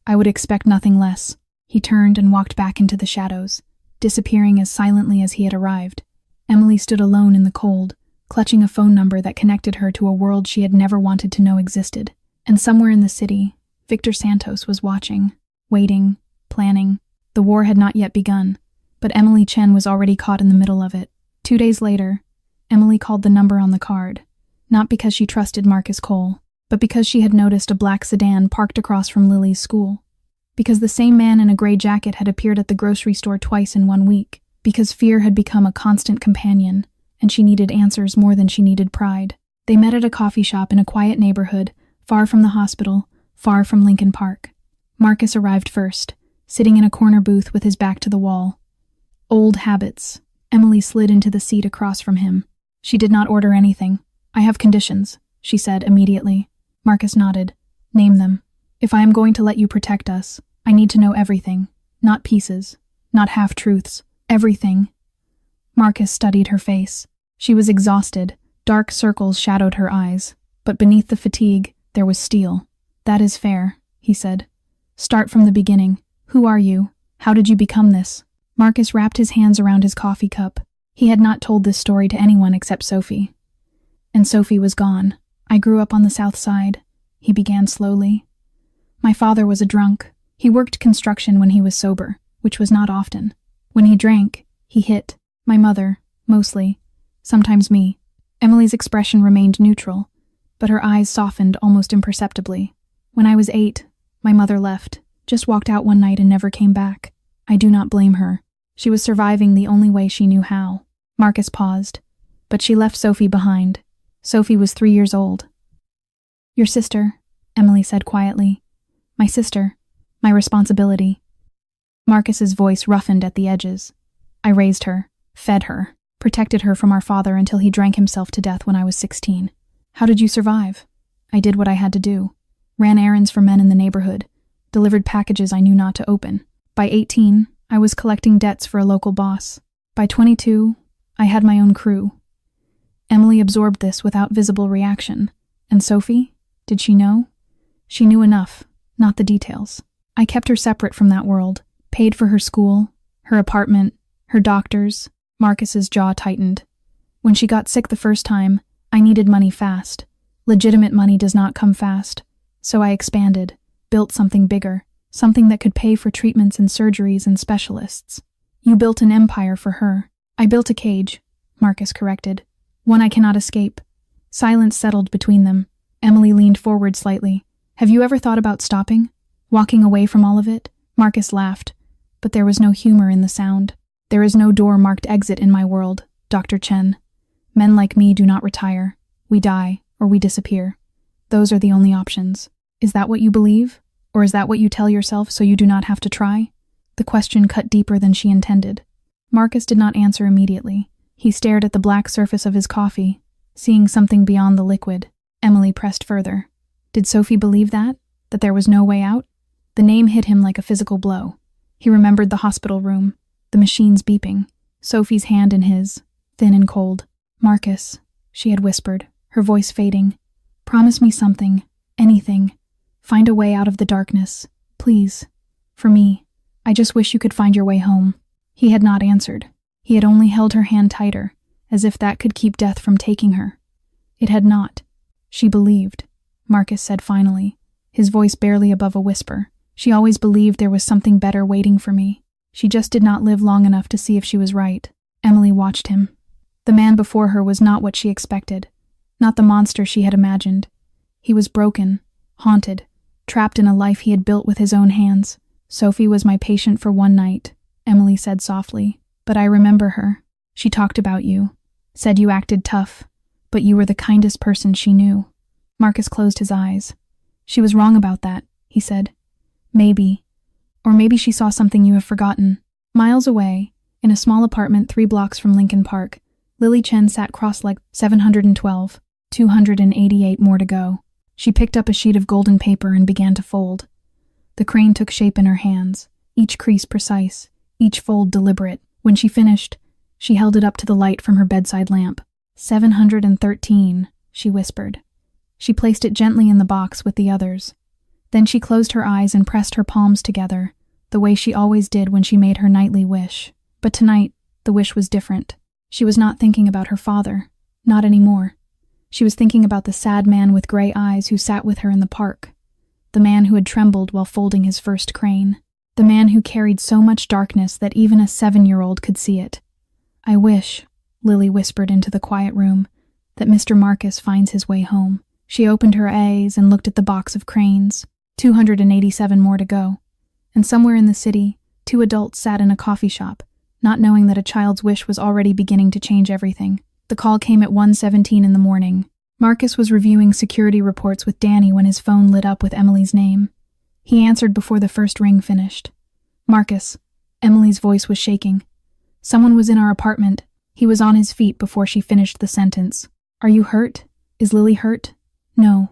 I would expect nothing less. He turned and walked back into the shadows, disappearing as silently as he had arrived. Emily stood alone in the cold, clutching a phone number that connected her to a world she had never wanted to know existed. And somewhere in the city, Victor Santos was watching, waiting, planning. The war had not yet begun, but Emily Chen was already caught in the middle of it. 2 days later, Emily called the number on the card, not because she trusted Marcus Cole, but because she had noticed a black sedan parked across from Lily's school. Because the same man in a gray jacket had appeared at the grocery store twice in 1 week. Because fear had become a constant companion, and she needed answers more than she needed pride. They met at a coffee shop in a quiet neighborhood, far from the hospital, far from Lincoln Park. Marcus arrived first, sitting in a corner booth with his back to the wall. Old habits. Emily slid into the seat across from him. She did not order anything. I have conditions, she said immediately. Marcus nodded. Name them. If I am going to let you protect us, I need to know everything. Not pieces. Not half-truths. Everything. Marcus studied her face. She was exhausted. Dark circles shadowed her eyes. But beneath the fatigue, there was steel. That is fair, he said. Start from the beginning. Who are you? How did you become this? Marcus wrapped his hands around his coffee cup. He had not told this story to anyone except Sophie. And Sophie was gone. I grew up on the south side, he began slowly. My father was a drunk. He worked construction when he was sober, which was not often. When he drank, he hit. My mother, mostly. Sometimes me. Emily's expression remained neutral, but her eyes softened almost imperceptibly. When I was 8, my mother left, just walked out one night and never came back. I do not blame her. She was surviving the only way she knew how. Marcus paused, but she left Sophie behind. Sophie was 3 years old. Your sister, Emily said quietly. My sister. My responsibility. Marcus's voice roughened at the edges. I raised her, fed her, protected her from our father until he drank himself to death when I was 16. How did you survive? I did what I had to do. Ran errands for men in the neighborhood. Delivered packages I knew not to open. By 18, I was collecting debts for a local boss. By 22, I had my own crew. Emily absorbed this without visible reaction. And Sophie? Did she know? She knew enough, not the details. I kept her separate from that world, paid for her school, her apartment, her doctors. Marcus's jaw tightened. When she got sick the first time, I needed money fast. Legitimate money does not come fast. So I expanded, built something bigger, something that could pay for treatments and surgeries and specialists. You built an empire for her. I built a cage, Marcus corrected. One I cannot escape. Silence settled between them. Emily leaned forward slightly. Have you ever thought about stopping? Walking away from all of it? Marcus laughed, but there was no humor in the sound. There is no door marked exit in my world, Dr. Chen. Men like me do not retire. We die, or we disappear. Those are the only options. Is that what you believe? Or is that what you tell yourself so you do not have to try? The question cut deeper than she intended. Marcus did not answer immediately. He stared at the black surface of his coffee, seeing something beyond the liquid. Emily pressed further. Did Sophie believe that? That there was no way out? The name hit him like a physical blow. He remembered the hospital room, the machines beeping, Sophie's hand in his, thin and cold. "Marcus," she had whispered, her voice fading. "Promise me something, anything. Find a way out of the darkness, please. For me, I just wish you could find your way home." He had not answered. He had only held her hand tighter, as if that could keep death from taking her. It had not. She believed, Marcus said finally, his voice barely above a whisper. "She always believed there was something better waiting for me. She just did not live long enough to see if she was right." Emily watched him. The man before her was not what she expected, not the monster she had imagined. He was broken, haunted, trapped in a life he had built with his own hands. "Sophie was my patient for one night," Emily said softly, "but I remember her. She talked about you, said you acted tough, but you were the kindest person she knew." Marcus closed his eyes. "She was wrong about that," he said. "Maybe. Or maybe she saw something you have forgotten." Miles away, in a small apartment 3 blocks from Lincoln Park, Lily Chen sat cross-legged. 712, 288 more to go. She picked up a sheet of golden paper and began to fold. The crane took shape in her hands, each crease precise, each fold deliberate. When she finished, she held it up to the light from her bedside lamp. 713, she whispered. She placed it gently in the box with the others. Then she closed her eyes and pressed her palms together, the way she always did when she made her nightly wish. But tonight, the wish was different. She was not thinking about her father. Not anymore. She was thinking about the sad man with gray eyes who sat with her in the park. The man who had trembled while folding his first crane. The man who carried so much darkness that even a 7-year-old could see it. "I wish," Lily whispered into the quiet room, "that Mr. Marcus finds his way home." She opened her eyes and looked at the box of cranes. 287 more to go. And somewhere in the city, 2 adults sat in a coffee shop, not knowing that a child's wish was already beginning to change everything. The call came at 1:17 in the morning. Marcus was reviewing security reports with Danny when his phone lit up with Emily's name. He answered before the first ring finished. "Marcus." Emily's voice was shaking. "Someone was in our apartment." He was on his feet before she finished the sentence. "Are you hurt? Is Lily hurt?" "No.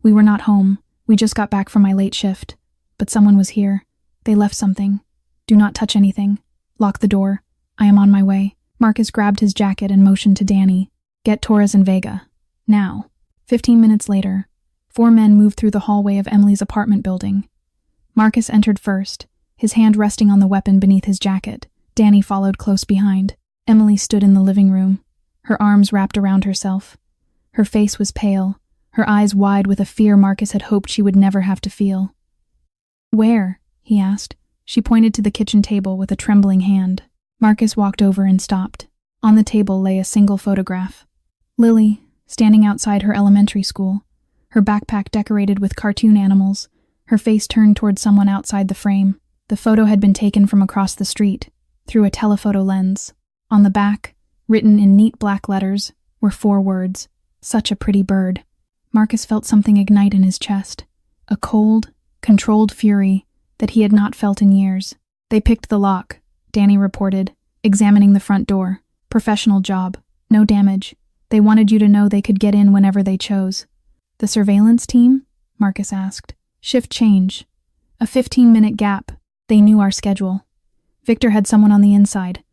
We were not home. We just got back from my late shift. But someone was here. They left something. Do not touch anything. Lock the door. I am on my way." Marcus grabbed his jacket and motioned to Danny. "Get Torres and Vega. Now." 15 minutes later, 4 men moved through the hallway of Emily's apartment building. Marcus entered first, his hand resting on the weapon beneath his jacket. Danny followed close behind. Emily stood in the living room, her arms wrapped around herself. Her face was pale, her eyes wide with a fear Marcus had hoped she would never have to feel. "Where?" he asked. She pointed to the kitchen table with a trembling hand. Marcus walked over and stopped. On the table lay a single photograph. Lily, standing outside her elementary school, her backpack decorated with cartoon animals, her face turned toward someone outside the frame. The photo had been taken from across the street, through a telephoto lens. On the back, written in neat black letters, were 4 words, "Such a pretty bird." Marcus felt something ignite in his chest, a cold, controlled fury that he had not felt in years. "They picked the lock," Danny reported, examining the front door. "Professional job. No damage. They wanted you to know they could get in whenever they chose." "The surveillance team?" Marcus asked. "Shift change. A 15-minute gap. They knew our schedule. Victor had someone on the inside.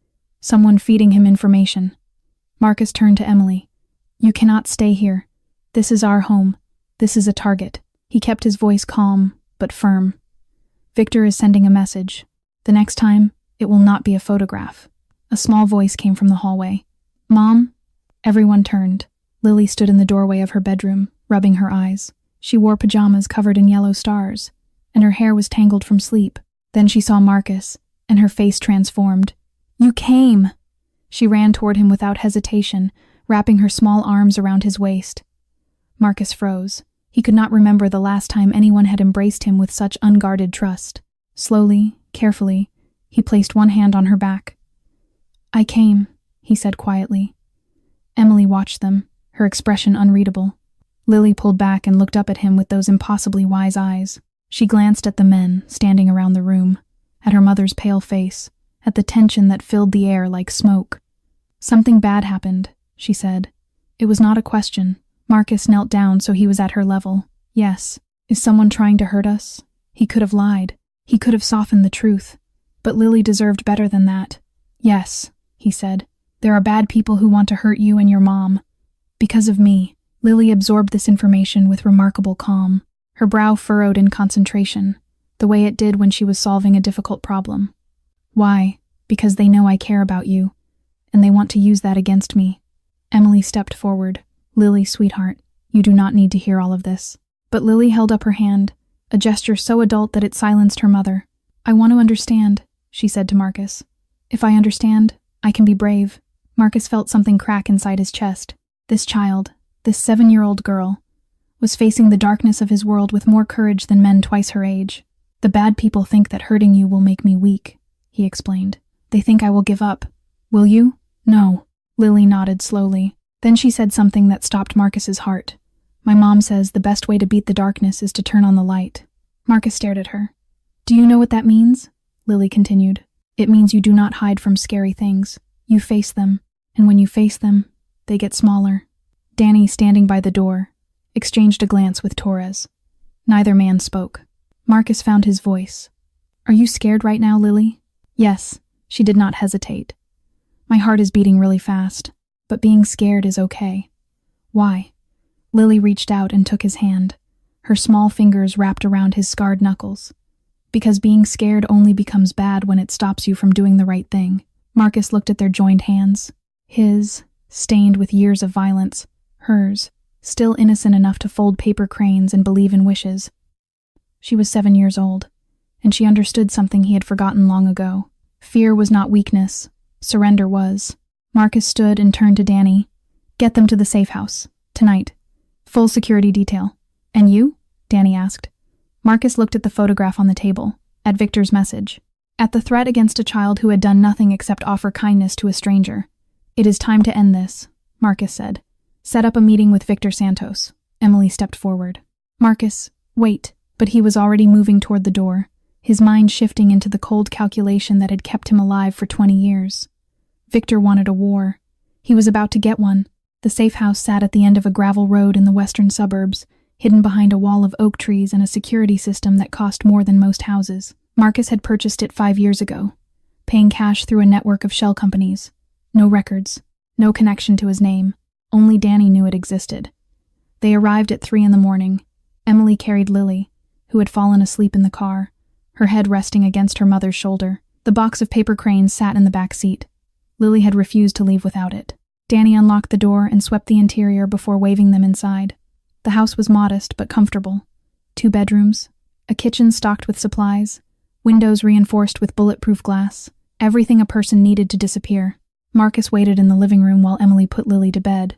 Someone feeding him information." Marcus turned to Emily. "You cannot stay here. This is our home. This is a target." He kept his voice calm, but firm. "Victor is sending a message. The next time, it will not be a photograph." A small voice came from the hallway. "Mom?" Everyone turned. Lily stood in the doorway of her bedroom, rubbing her eyes. She wore pajamas covered in yellow stars, and her hair was tangled from sleep. Then she saw Marcus, and her face transformed. "You came!" She ran toward him without hesitation, wrapping her small arms around his waist. Marcus froze. He could not remember the last time anyone had embraced him with such unguarded trust. Slowly, carefully, he placed one hand on her back. "I came," he said quietly. Emily watched them, her expression unreadable. Lily pulled back and looked up at him with those impossibly wise eyes. She glanced at the men standing around the room, at her mother's pale face, at the tension that filled the air like smoke. Something bad happened, she said. It was not a question. Marcus knelt down so he was at her level. Yes. Is someone trying to hurt us? He could have lied. He could have softened the truth. But Lily deserved better than that. Yes, he said. There are bad people who want to hurt you and your mom. Because of me. Lily absorbed this information with remarkable calm. Her brow furrowed in concentration, the way it did when she was solving a difficult problem. Why? Because they know I care about you, and they want to use that against me. Emily stepped forward. Lily, sweetheart, you do not need to hear all of this. But Lily held up her hand, a gesture so adult that it silenced her mother. I want to understand, she said to Marcus. If I understand, I can be brave. Marcus felt something crack inside his chest. This child, this 7-year-old girl, was facing the darkness of his world with more courage than men twice her age. The bad people think that hurting you will make me weak, he explained. They think I will give up. Will you? No. Lily nodded slowly. Then she said something that stopped Marcus's heart. My mom says the best way to beat the darkness is to turn on the light. Marcus stared at her. Do you know what that means? Lily continued. It means you do not hide from scary things. You face them, and when you face them, they get smaller. Danny, standing by the door, exchanged a glance with Torres. Neither man spoke. Marcus found his voice. Are you scared right now, Lily? Yes, she did not hesitate. My heart is beating really fast, but being scared is okay. Why? Lily reached out and took his hand, her small fingers wrapped around his scarred knuckles. Because being scared only becomes bad when it stops you from doing the right thing. Marcus looked at their joined hands. His, stained with years of violence. Hers, still innocent enough to fold paper cranes and believe in wishes. She was 7 years old, and she understood something he had forgotten long ago. Fear was not weakness. Surrender was. Marcus stood and turned to Danny. Get them to the safe house. Tonight. Full security detail. And you? Danny asked. Marcus looked at the photograph on the table, at Victor's message. At the threat against a child who had done nothing except offer kindness to a stranger. It is time to end this, Marcus said. Set up a meeting with Victor Santos. Emily stepped forward. Marcus, wait. But he was already moving toward the door, his mind shifting into the cold calculation that had kept him alive for 20 years. Victor wanted a war. He was about to get one. The safe house sat at the end of a gravel road in the western suburbs, hidden behind a wall of oak trees and a security system that cost more than most houses. Marcus had purchased it 5 years ago, paying cash through a network of shell companies. No records, no connection to his name. Only Danny knew it existed. They arrived at 3 a.m. Emily carried Lily, who had fallen asleep in the car, her head resting against her mother's shoulder. The box of paper cranes sat in the back seat. Lily had refused to leave without it. Danny unlocked the door and swept the interior before waving them inside. The house was modest but comfortable. 2 bedrooms, a kitchen stocked with supplies, windows reinforced with bulletproof glass, everything a person needed to disappear. Marcus waited in the living room while Emily put Lily to bed.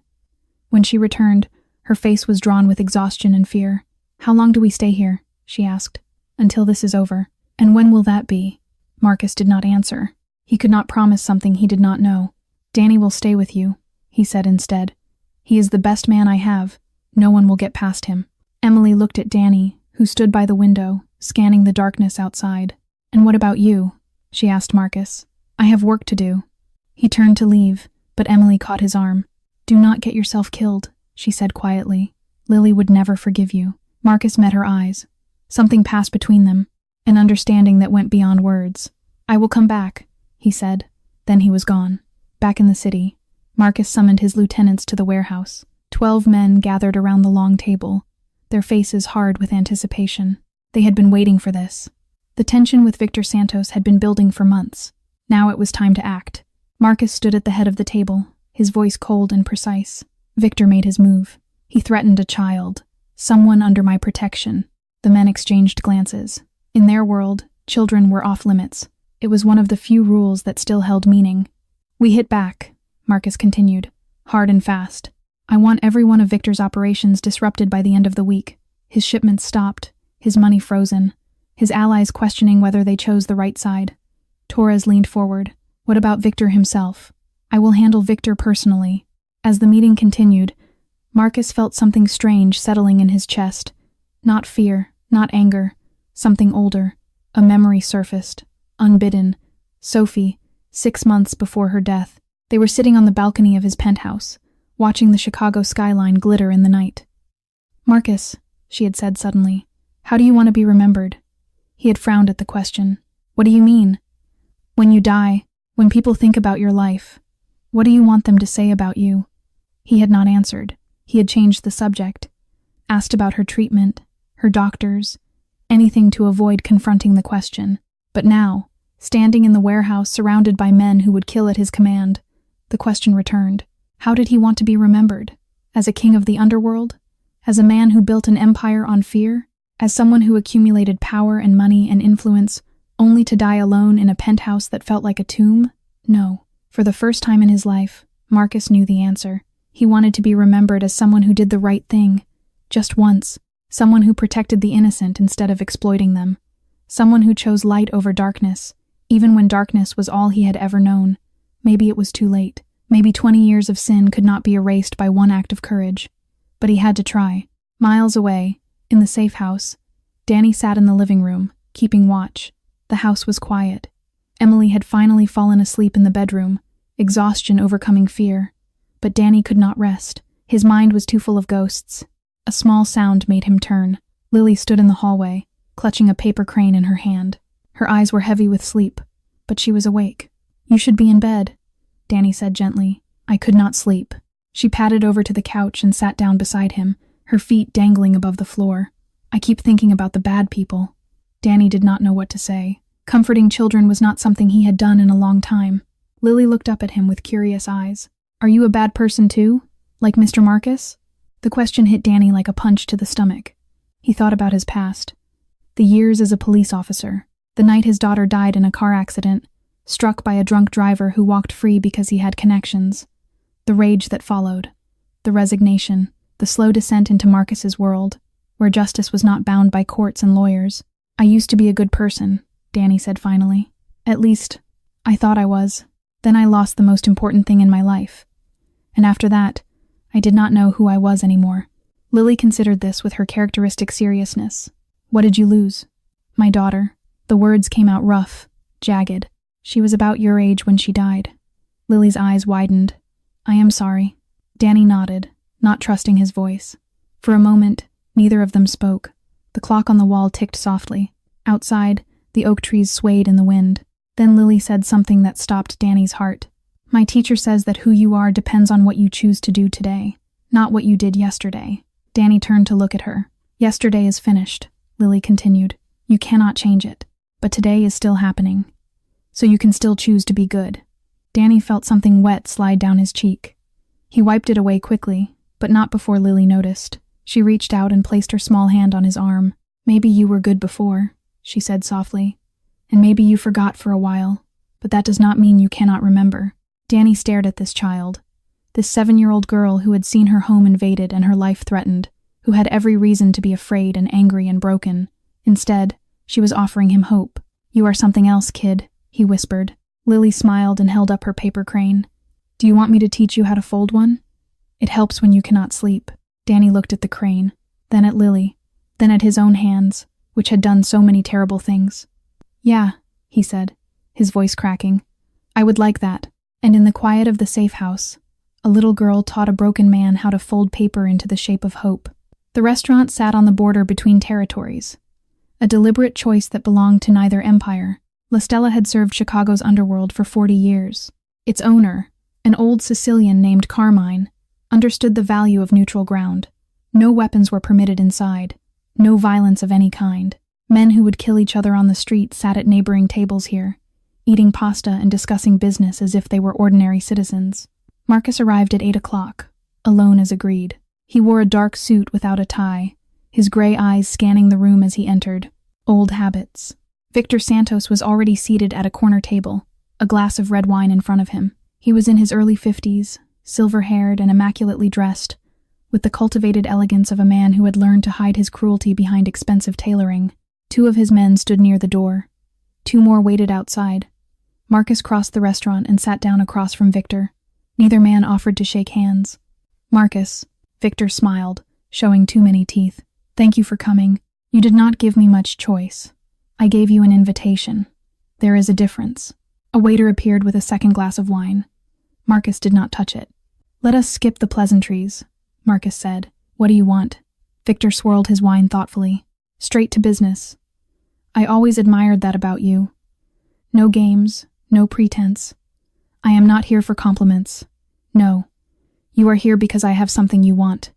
When she returned, her face was drawn with exhaustion and fear. How long do we stay here? She asked. Until this is over. And when will that be? Marcus did not answer. He could not promise something he did not know. Danny will stay with you, he said instead. He is the best man I have. No one will get past him. Emily looked at Danny, who stood by the window, scanning the darkness outside. And what about you? She asked Marcus. I have work to do. He turned to leave, but Emily caught his arm. Do not get yourself killed, she said quietly. Lily would never forgive you. Marcus met her eyes. Something passed between them, an understanding that went beyond words. I will come back, he said. Then he was gone. Back in the city, Marcus summoned his lieutenants to the warehouse. 12 men gathered around the long table, their faces hard with anticipation. They had been waiting for this. The tension with Victor Santos had been building for months. Now it was time to act. Marcus stood at the head of the table, his voice cold and precise. Victor made his move. He threatened a child, someone under my protection. The men exchanged glances. In their world, children were off limits. It was one of the few rules that still held meaning. We hit back, Marcus continued, hard and fast. I want every one of Victor's operations disrupted by the end of the week. His shipments stopped, his money frozen, his allies questioning whether they chose the right side. Torres leaned forward. What about Victor himself? I will handle Victor personally. As the meeting continued, Marcus felt something strange settling in his chest. Not fear, not anger, something older. A memory surfaced, unbidden. Sophie, 6 months before her death. They were sitting on the balcony of his penthouse, watching the Chicago skyline glitter in the night. "Marcus," she had said suddenly, "how do you want to be remembered?" He had frowned at the question. "What do you mean? When you die, when people think about your life, what do you want them to say about you?" He had not answered. He had changed the subject, asked about her treatment, her doctors, anything to avoid confronting the question. But now, standing in the warehouse surrounded by men who would kill at his command, the question returned. How did he want to be remembered? As a king of the underworld? As a man who built an empire on fear? As someone who accumulated power and money and influence only to die alone in a penthouse that felt like a tomb? No. For the first time in his life, Marcus knew the answer. He wanted to be remembered as someone who did the right thing, just once. Someone who protected the innocent instead of exploiting them. Someone who chose light over darkness, even when darkness was all he had ever known. Maybe it was too late. Maybe 20 years of sin could not be erased by one act of courage. But he had to try. Miles away, in the safe house, Danny sat in the living room, keeping watch. The house was quiet. Emily had finally fallen asleep in the bedroom, exhaustion overcoming fear. But Danny could not rest. His mind was too full of ghosts. A small sound made him turn. Lily stood in the hallway, clutching a paper crane in her hand. Her eyes were heavy with sleep, but she was awake. "You should be in bed," Danny said gently. "I could not sleep." She padded over to the couch and sat down beside him, her feet dangling above the floor. "I keep thinking about the bad people." Danny did not know what to say. Comforting children was not something he had done in a long time. Lily looked up at him with curious eyes. "Are you a bad person too? Like Mr. Marcus?" The question hit Danny like a punch to the stomach. He thought about his past. The years as a police officer. The night his daughter died in a car accident, struck by a drunk driver who walked free because he had connections. The rage that followed. The resignation. The slow descent into Marcus's world, where justice was not bound by courts and lawyers. "I used to be a good person," Danny said finally. "At least, I thought I was. Then I lost the most important thing in my life. And after that, I did not know who I was anymore." Lily considered this with her characteristic seriousness. "What did you lose?" "My daughter." The words came out rough, jagged. "She was about your age when she died." Lily's eyes widened. "I am sorry." Danny nodded, not trusting his voice. For a moment, neither of them spoke. The clock on the wall ticked softly. Outside, the oak trees swayed in the wind. Then Lily said something that stopped Danny's heart. "My teacher says that who you are depends on what you choose to do today, not what you did yesterday." Danny turned to look at her. "Yesterday is finished," Lily continued. "You cannot change it. But today is still happening. So you can still choose to be good." Danny felt something wet slide down his cheek. He wiped it away quickly, but not before Lily noticed. She reached out and placed her small hand on his arm. "Maybe you were good before," she said softly. "And maybe you forgot for a while, but that does not mean you cannot remember." Danny stared at this child, this 7-year-old girl who had seen her home invaded and her life threatened, who had every reason to be afraid and angry and broken. Instead, she was offering him hope. "You are something else, kid," he whispered. Lily smiled and held up her paper crane. "Do you want me to teach you how to fold one? It helps when you cannot sleep." Danny looked at the crane, then at Lily, then at his own hands, which had done so many terrible things. "Yeah," he said, his voice cracking. "I would like that." And in the quiet of the safe house, a little girl taught a broken man how to fold paper into the shape of hope. The restaurant sat on the border between territories, a deliberate choice that belonged to neither empire. La Stella had served Chicago's underworld for 40 years. Its owner, an old Sicilian named Carmine, understood the value of neutral ground. No weapons were permitted inside, no violence of any kind. Men who would kill each other on the street sat at neighboring tables here, eating pasta and discussing business as if they were ordinary citizens. Marcus arrived at 8 o'clock, alone as agreed. He wore a dark suit without a tie, his gray eyes scanning the room as he entered. Old habits. Victor Santos was already seated at a corner table, a glass of red wine in front of him. He was in his early 50s, silver-haired and immaculately dressed, with the cultivated elegance of a man who had learned to hide his cruelty behind expensive tailoring. 2 of his men stood near the door. 2 more waited outside. Marcus crossed the restaurant and sat down across from Victor. Neither man offered to shake hands. "Marcus," Victor smiled, showing too many teeth. "Thank you for coming. You did not give me much choice. I gave you an invitation. There is a difference." A waiter appeared with a second glass of wine. Marcus did not touch it. "Let us skip the pleasantries," Marcus said. "What do you want?" Victor swirled his wine thoughtfully. "Straight to business. I always admired that about you. No games, no pretense. I am not here for compliments. No. You are here because I have something you want."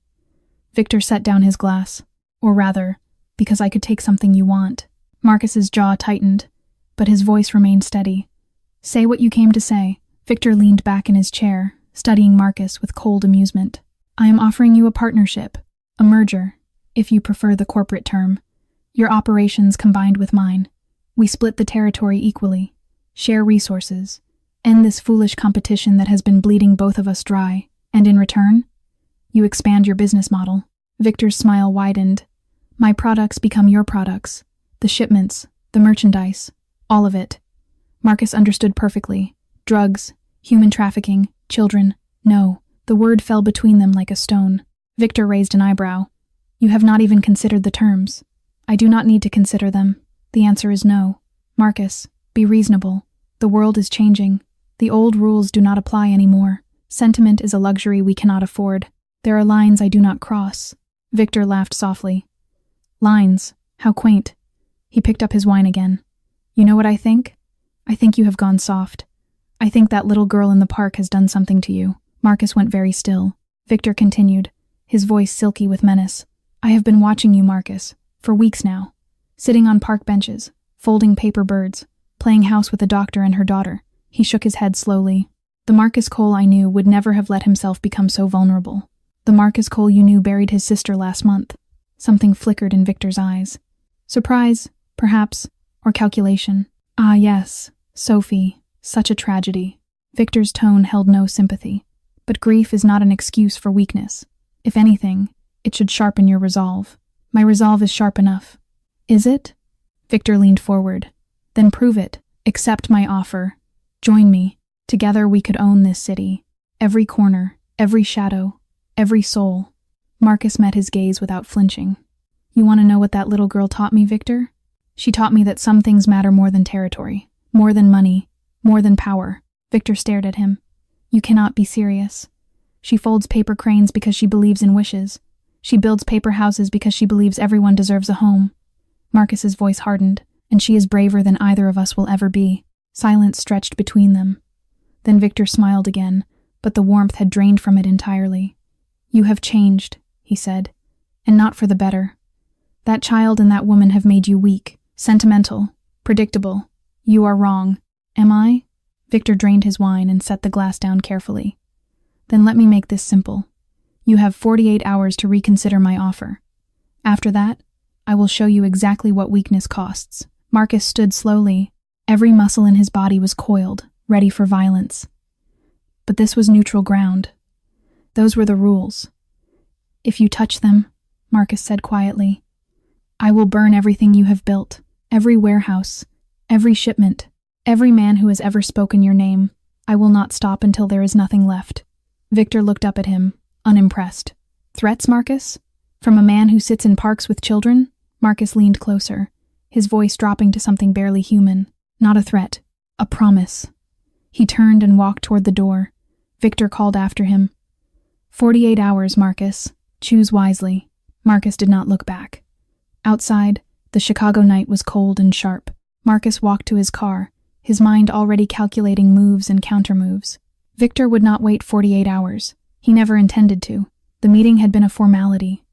Victor set down his glass. "Or rather, because I could take something you want." Marcus's jaw tightened, but his voice remained steady. "Say what you came to say." Victor leaned back in his chair, studying Marcus with cold amusement. "I am offering you a partnership, a merger, if you prefer the corporate term. Your operations combined with mine. We split the territory equally, share resources, end this foolish competition that has been bleeding both of us dry, and in return, you expand your business model." Victor's smile widened. "My products become your products. The shipments, the merchandise, all of it." Marcus understood perfectly. Drugs, human trafficking, children. No, the word fell between them like a stone. Victor raised an eyebrow. "You have not even considered the terms." "I do not need to consider them. The answer is no." "Marcus, be reasonable. The world is changing. The old rules do not apply anymore. Sentiment is a luxury we cannot afford. There are lines I do not cross." Victor laughed softly. "Lines? How quaint." He picked up his wine again. "You know what I think? I think you have gone soft. I think that little girl in the park has done something to you." Marcus went very still. Victor continued, his voice silky with menace. "I have been watching you, Marcus, for weeks now. Sitting on park benches, folding paper birds, playing house with a doctor and her daughter." He shook his head slowly. "The Marcus Cole I knew would never have let himself become so vulnerable. The Marcus Cole you knew buried his sister last month." Something flickered in Victor's eyes. Surprise, perhaps, or calculation. "Ah, yes, Sophie, such a tragedy." Victor's tone held no sympathy. "But grief is not an excuse for weakness. If anything, it should sharpen your resolve." "My resolve is sharp enough." "Is it?" Victor leaned forward. "Then prove it. Accept my offer. Join me. Together we could own this city. Every corner, every shadow, every soul." Marcus met his gaze without flinching. "You want to know what that little girl taught me, Victor? She taught me that some things matter more than territory, more than money, more than power." Victor stared at him. "You cannot be serious. She folds paper cranes because she believes in wishes. She builds paper houses because she believes everyone deserves a home." Marcus's voice hardened. "And she is braver than either of us will ever be." Silence stretched between them. Then Victor smiled again, but the warmth had drained from it entirely. "You have changed," he said, "and not for the better. That child and that woman have made you weak, sentimental, predictable. You are wrong. Am I?" Victor drained his wine and set the glass down carefully. "Then let me make this simple. You have 48 hours to reconsider my offer. After that, I will show you exactly what weakness costs." Marcus stood slowly. Every muscle in his body was coiled, ready for violence. But this was neutral ground. Those were the rules. "If you touch them," Marcus said quietly, "I will burn everything you have built, every warehouse, every shipment, every man who has ever spoken your name. I will not stop until there is nothing left." Victor looked up at him, unimpressed. "Threats, Marcus? From a man who sits in parks with children?" Marcus leaned closer, his voice dropping to something barely human. "Not a threat, a promise." He turned and walked toward the door. Victor called after him. 48 hours, Marcus. Choose wisely." Marcus did not look back. Outside, the Chicago night was cold and sharp. Marcus walked to his car, his mind already calculating moves and countermoves. Victor would not wait 48 hours. He never intended to. The meeting had been a formality,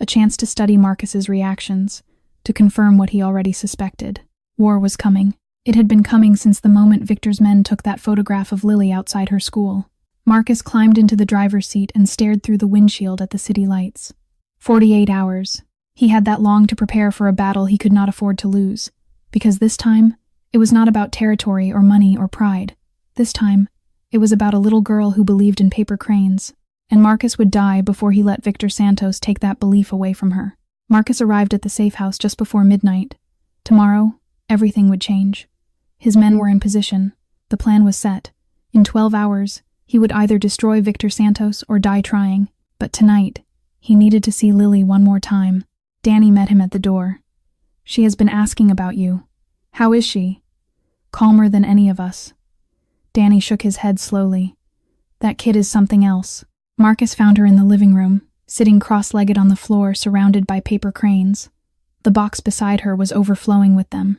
a chance to study Marcus's reactions, to confirm what he already suspected. War was coming. It had been coming since the moment Victor's men took that photograph of Lily outside her school. Marcus climbed into the driver's seat and stared through the windshield at the city lights. 48 hours. He had that long to prepare for a battle he could not afford to lose, because this time, it was not about territory or money or pride. This time, it was about a little girl who believed in paper cranes, and Marcus would die before he let Victor Santos take that belief away from her. Marcus arrived at the safe house just before midnight. Tomorrow, everything would change. His men were in position. The plan was set. In 12 hours, he would either destroy Victor Santos or die trying. But tonight, he needed to see Lily one more time. Danny met him at the door. "She has been asking about you. How is she?" "Calmer than any of us." Danny shook his head slowly. That kid is something else. Marcus found her in the living room, sitting cross-legged on the floor surrounded by paper cranes. The box beside her was overflowing with them.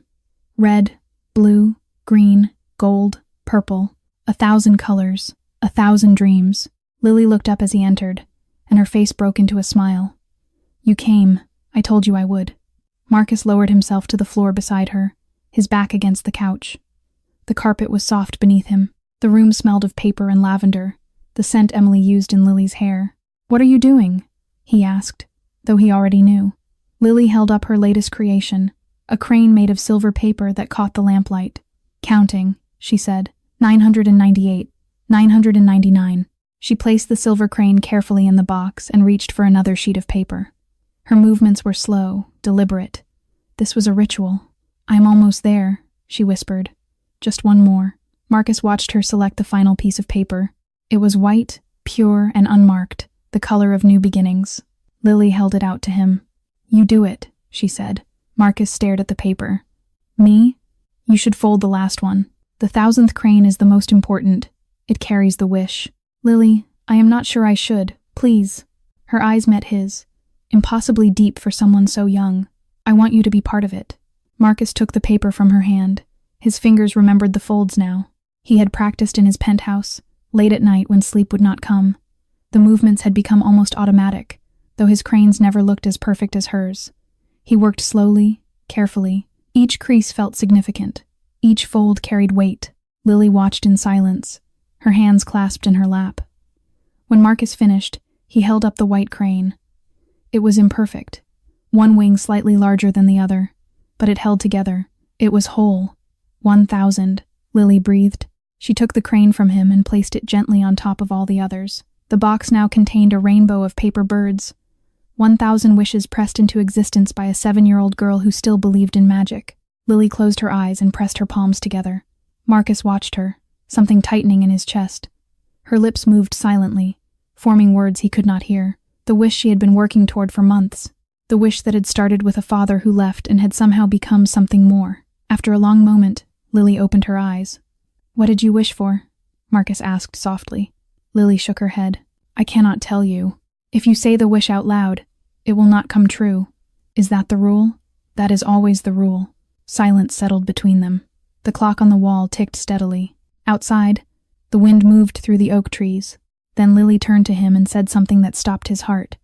Red, blue, green, gold, purple. 1,000 colors, 1,000 dreams. Lily looked up as he entered, and her face broke into a smile. You came. I told you I would. Marcus lowered himself to the floor beside her, his back against the couch. The carpet was soft beneath him. The room smelled of paper and lavender, the scent Emily used in Lily's hair. What are you doing? He asked, though he already knew. Lily held up her latest creation, a crane made of silver paper that caught the lamplight. Counting, she said. 998, 999. She placed the silver crane carefully in the box and reached for another sheet of paper. Her movements were slow, deliberate. This was a ritual. I'm almost there, she whispered. Just one more. Marcus watched her select the final piece of paper. It was white, pure, and unmarked, the color of new beginnings. Lily held it out to him. You do it, she said. Marcus stared at the paper. Me? You should fold the last one. The 1,000th crane is the most important. It carries the wish. Lily, I am not sure I should. Please. Her eyes met his, impossibly deep for someone so young. I want you to be part of it. Marcus took the paper from her hand. His fingers remembered the folds now. He had practiced in his penthouse, late at night when sleep would not come. The movements had become almost automatic, though his cranes never looked as perfect as hers. He worked slowly, carefully. Each crease felt significant. Each fold carried weight. Lily watched in silence, her hands clasped in her lap. When Marcus finished, he held up the white crane. It was imperfect, one wing slightly larger than the other, but it held together. It was whole. 1,000, Lily breathed. She took the crane from him and placed it gently on top of all the others. The box now contained a rainbow of paper birds. 1,000 wishes pressed into existence by a 7-year-old girl who still believed in magic. Lily closed her eyes and pressed her palms together. Marcus watched her, something tightening in his chest. Her lips moved silently, forming words he could not hear. The wish she had been working toward for months. The wish that had started with a father who left and had somehow become something more. After a long moment, Lily opened her eyes. What did you wish for? Marcus asked softly. Lily shook her head. I cannot tell you. If you say the wish out loud, it will not come true. Is that the rule? That is always the rule. Silence settled between them. The clock on the wall ticked steadily. Outside, the wind moved through the oak trees. Then Lily turned to him and said something that stopped his heart.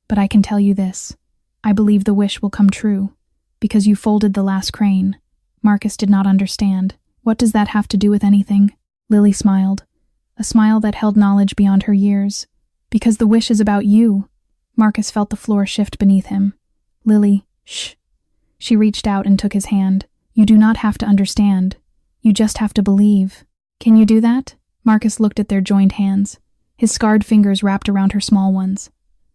But I can tell you this. I believe the wish will come true. Because you folded the last crane. Marcus did not understand. What does that have to do with anything? Lily smiled. A smile that held knowledge beyond her years. Because the wish is about you. Marcus felt the floor shift beneath him. Lily, shh. She reached out and took his hand. You do not have to understand. You just have to believe. Can you do that? Marcus looked at their joined hands. His scarred fingers wrapped around her small ones.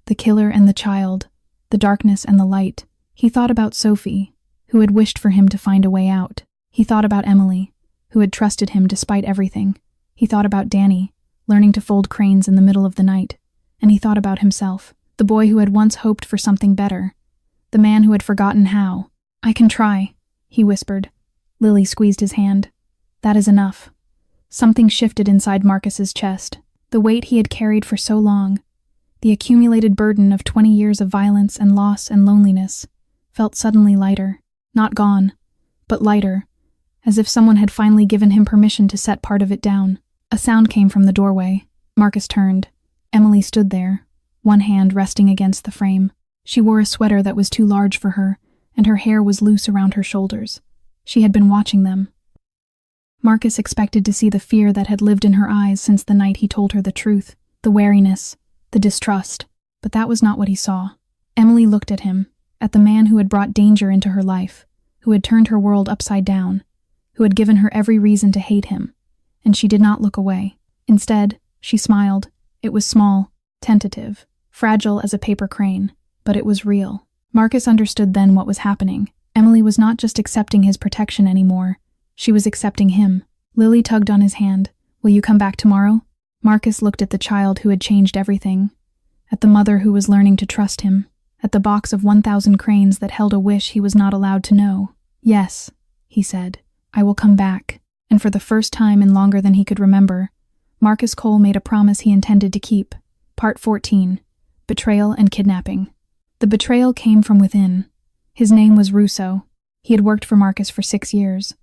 The killer and the child. The darkness and the light. He thought about Sophie, who had wished for him to find a way out. He thought about Emily, who had trusted him despite everything. He thought about Danny, learning to fold cranes in the middle of the night. And he thought about himself, the boy who had once hoped for something better. The man who had forgotten how. I can try, he whispered. Lily squeezed his hand. That is enough. Something shifted inside Marcus's chest. The weight he had carried for so long, the accumulated burden of 20 years of violence and loss and loneliness, felt suddenly lighter. Not gone, but lighter, as if someone had finally given him permission to set part of it down. A sound came from the doorway. Marcus turned. Emily stood there, one hand resting against the frame. She wore a sweater that was too large for her, and her hair was loose around her shoulders. She had been watching them. Marcus expected to see the fear that had lived in her eyes since the night he told her the truth, the wariness, the distrust, but that was not what he saw. Emily looked at him, at the man who had brought danger into her life, who had turned her world upside down, who had given her every reason to hate him, and she did not look away. Instead, she smiled. It was small, tentative, fragile as a paper crane, but it was real. Marcus understood then what was happening. Emily was not just accepting his protection anymore. She was accepting him. Lily tugged on his hand. Will you come back tomorrow? Marcus looked at the child who had changed everything, at the mother who was learning to trust him, at the box of 1,000 cranes that held a wish he was not allowed to know. Yes, he said, I will come back. And for the first time in longer than he could remember, Marcus Cole made a promise he intended to keep. Part 14. Betrayal and Kidnapping. The betrayal came from within. His name was Russo. He had worked for Marcus for 6 years,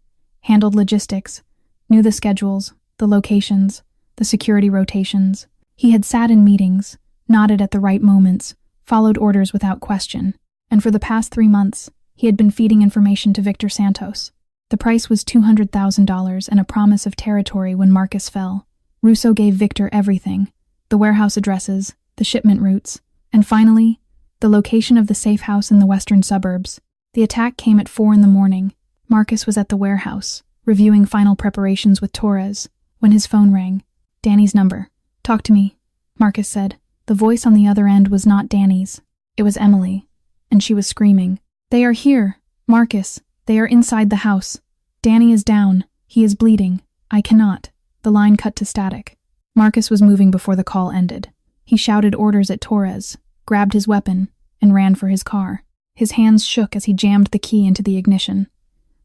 handled logistics, knew the schedules, the locations, the security rotations. He had sat in meetings, nodded at the right moments, followed orders without question, and for the past 3 months, he had been feeding information to Victor Santos. The price was $200,000 and a promise of territory when Marcus fell. Russo gave Victor everything: the warehouse addresses, the shipment routes, and finally, the location of the safe house in the western suburbs. The attack came at 4 a.m. Marcus was at the warehouse, reviewing final preparations with Torres, when his phone rang. Danny's number. "Talk to me," Marcus said. The voice on the other end was not Danny's. It was Emily, and she was screaming. "They are here, Marcus. They are inside the house. Danny is down. He is bleeding. I cannot." The line cut to static. Marcus was moving before the call ended. He shouted orders at Torres, grabbed his weapon, and ran for his car. His hands shook as he jammed the key into the ignition.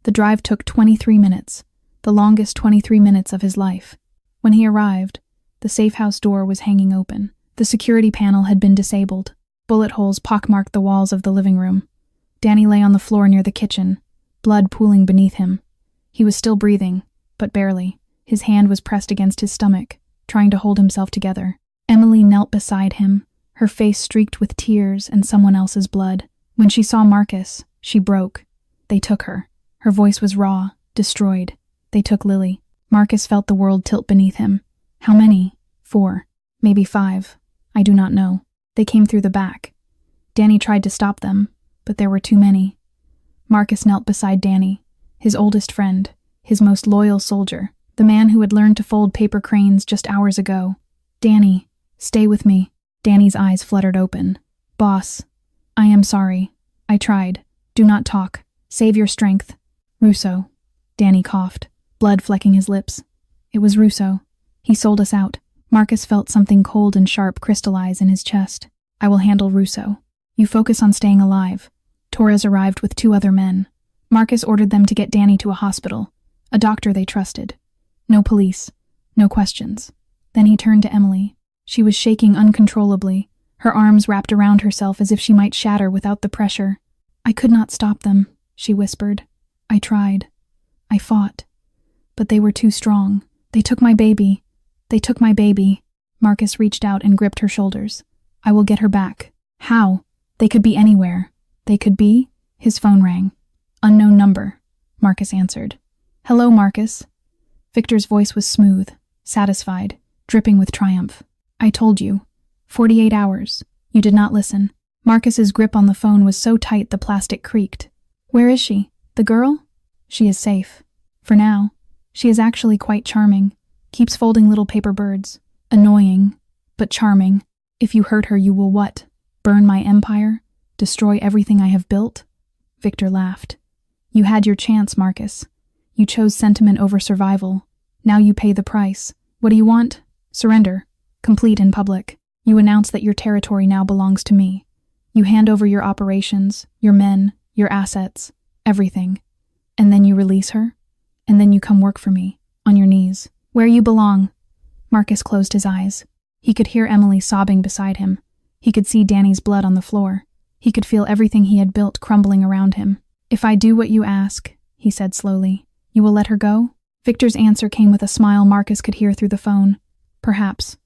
The drive took 23 minutes, the longest 23 minutes of his life. When he arrived, the safe house door was hanging open. The security panel had been disabled. Bullet holes pockmarked the walls of the living room. Danny lay on the floor near the kitchen, blood pooling beneath him. He was still breathing, but barely. His hand was pressed against his stomach, trying to hold himself together. Emily knelt beside him, her face streaked with tears and someone else's blood. When she saw Marcus, she broke. They took her. Her voice was raw, destroyed. They took Lily. Marcus felt the world tilt beneath him. How many? 4. Maybe 5. I do not know. They came through the back. Danny tried to stop them, but there were too many. Marcus knelt beside Danny, his oldest friend, his most loyal soldier, the man who had learned to fold paper cranes just hours ago. "Danny, stay with me." Danny's eyes fluttered open. "Boss, I am sorry. I tried. Do not talk. Save your strength." "Russo." Danny coughed, blood flecking his lips. "It was Russo. He sold us out." Marcus felt something cold and sharp crystallize in his chest. "I will handle Russo. You focus on staying alive." Torres arrived with 2 other men. Marcus ordered them to get Danny to a hospital, a doctor they trusted. No police, no questions. Then he turned to Emily. She was shaking uncontrollably, her arms wrapped around herself as if she might shatter without the pressure. "I could not stop them," she whispered. "I tried. I fought. But they were too strong. They took my baby. They took my baby." Marcus reached out and gripped her shoulders. "I will get her back." "How?" "They could be anywhere. They could be..." His phone rang. "Unknown number," Marcus answered. "Hello, Marcus." Victor's voice was smooth, satisfied, dripping with triumph. "I told you. 48 hours. You did not listen." Marcus's grip on the phone was so tight the plastic creaked. "Where is she? The girl?" "She is safe. For now. She is actually quite charming. Keeps folding little paper birds. Annoying, but charming. If you hurt her, you will what? Burn my empire? Destroy everything I have built?" Victor laughed. "You had your chance, Marcus. You chose sentiment over survival. Now you pay the price. What do you want? Surrender. Complete in public. You announce that your territory now belongs to me. You hand over your operations, your men, your assets, everything. And then you release her? And then you come work for me, on your knees, where you belong." Marcus closed his eyes. He could hear Emily sobbing beside him. He could see Danny's blood on the floor. He could feel everything he had built crumbling around him. "If I do what you ask," he said slowly, "you will let her go?" Victor's answer came with a smile Marcus could hear through the phone. "Perhaps.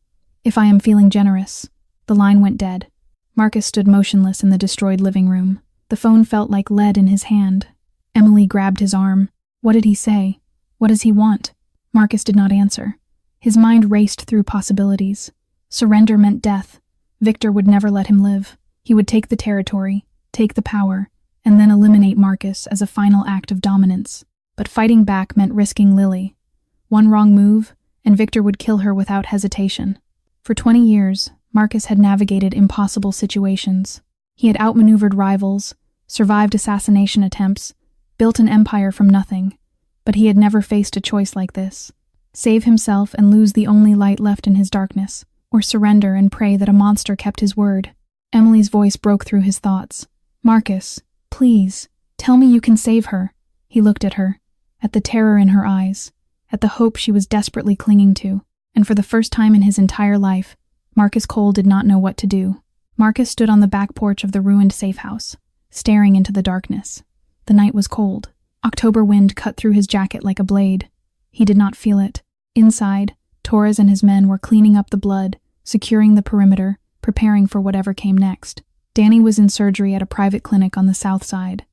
If I am feeling generous." The line went dead. Marcus stood motionless in the destroyed living room. The phone felt like lead in his hand. Emily grabbed his arm. What did he say? What does he want? Marcus did not answer. His mind raced through possibilities. Surrender meant death. Victor would never let him live. He would take the territory, take the power, and then eliminate Marcus as a final act of dominance. But fighting back meant risking Lily. One wrong move, and Victor would kill her without hesitation. For 20 years, Marcus had navigated impossible situations. He had outmaneuvered rivals, survived assassination attempts, built an empire from nothing, but he had never faced a choice like this. Save himself and lose the only light left in his darkness, or surrender and pray that a monster kept his word. Emily's voice broke through his thoughts. "Marcus, please, tell me you can save her." He looked at her, at the terror in her eyes, at the hope she was desperately clinging to, and for the first time in his entire life, Marcus Cole did not know what to do. Marcus stood on the back porch of the ruined safe house, staring into the darkness. The night was cold. October wind cut through his jacket like a blade. He did not feel it. Inside, Torres and his men were cleaning up the blood, securing the perimeter, preparing for whatever came next. Danny was in surgery at a private clinic on the south side.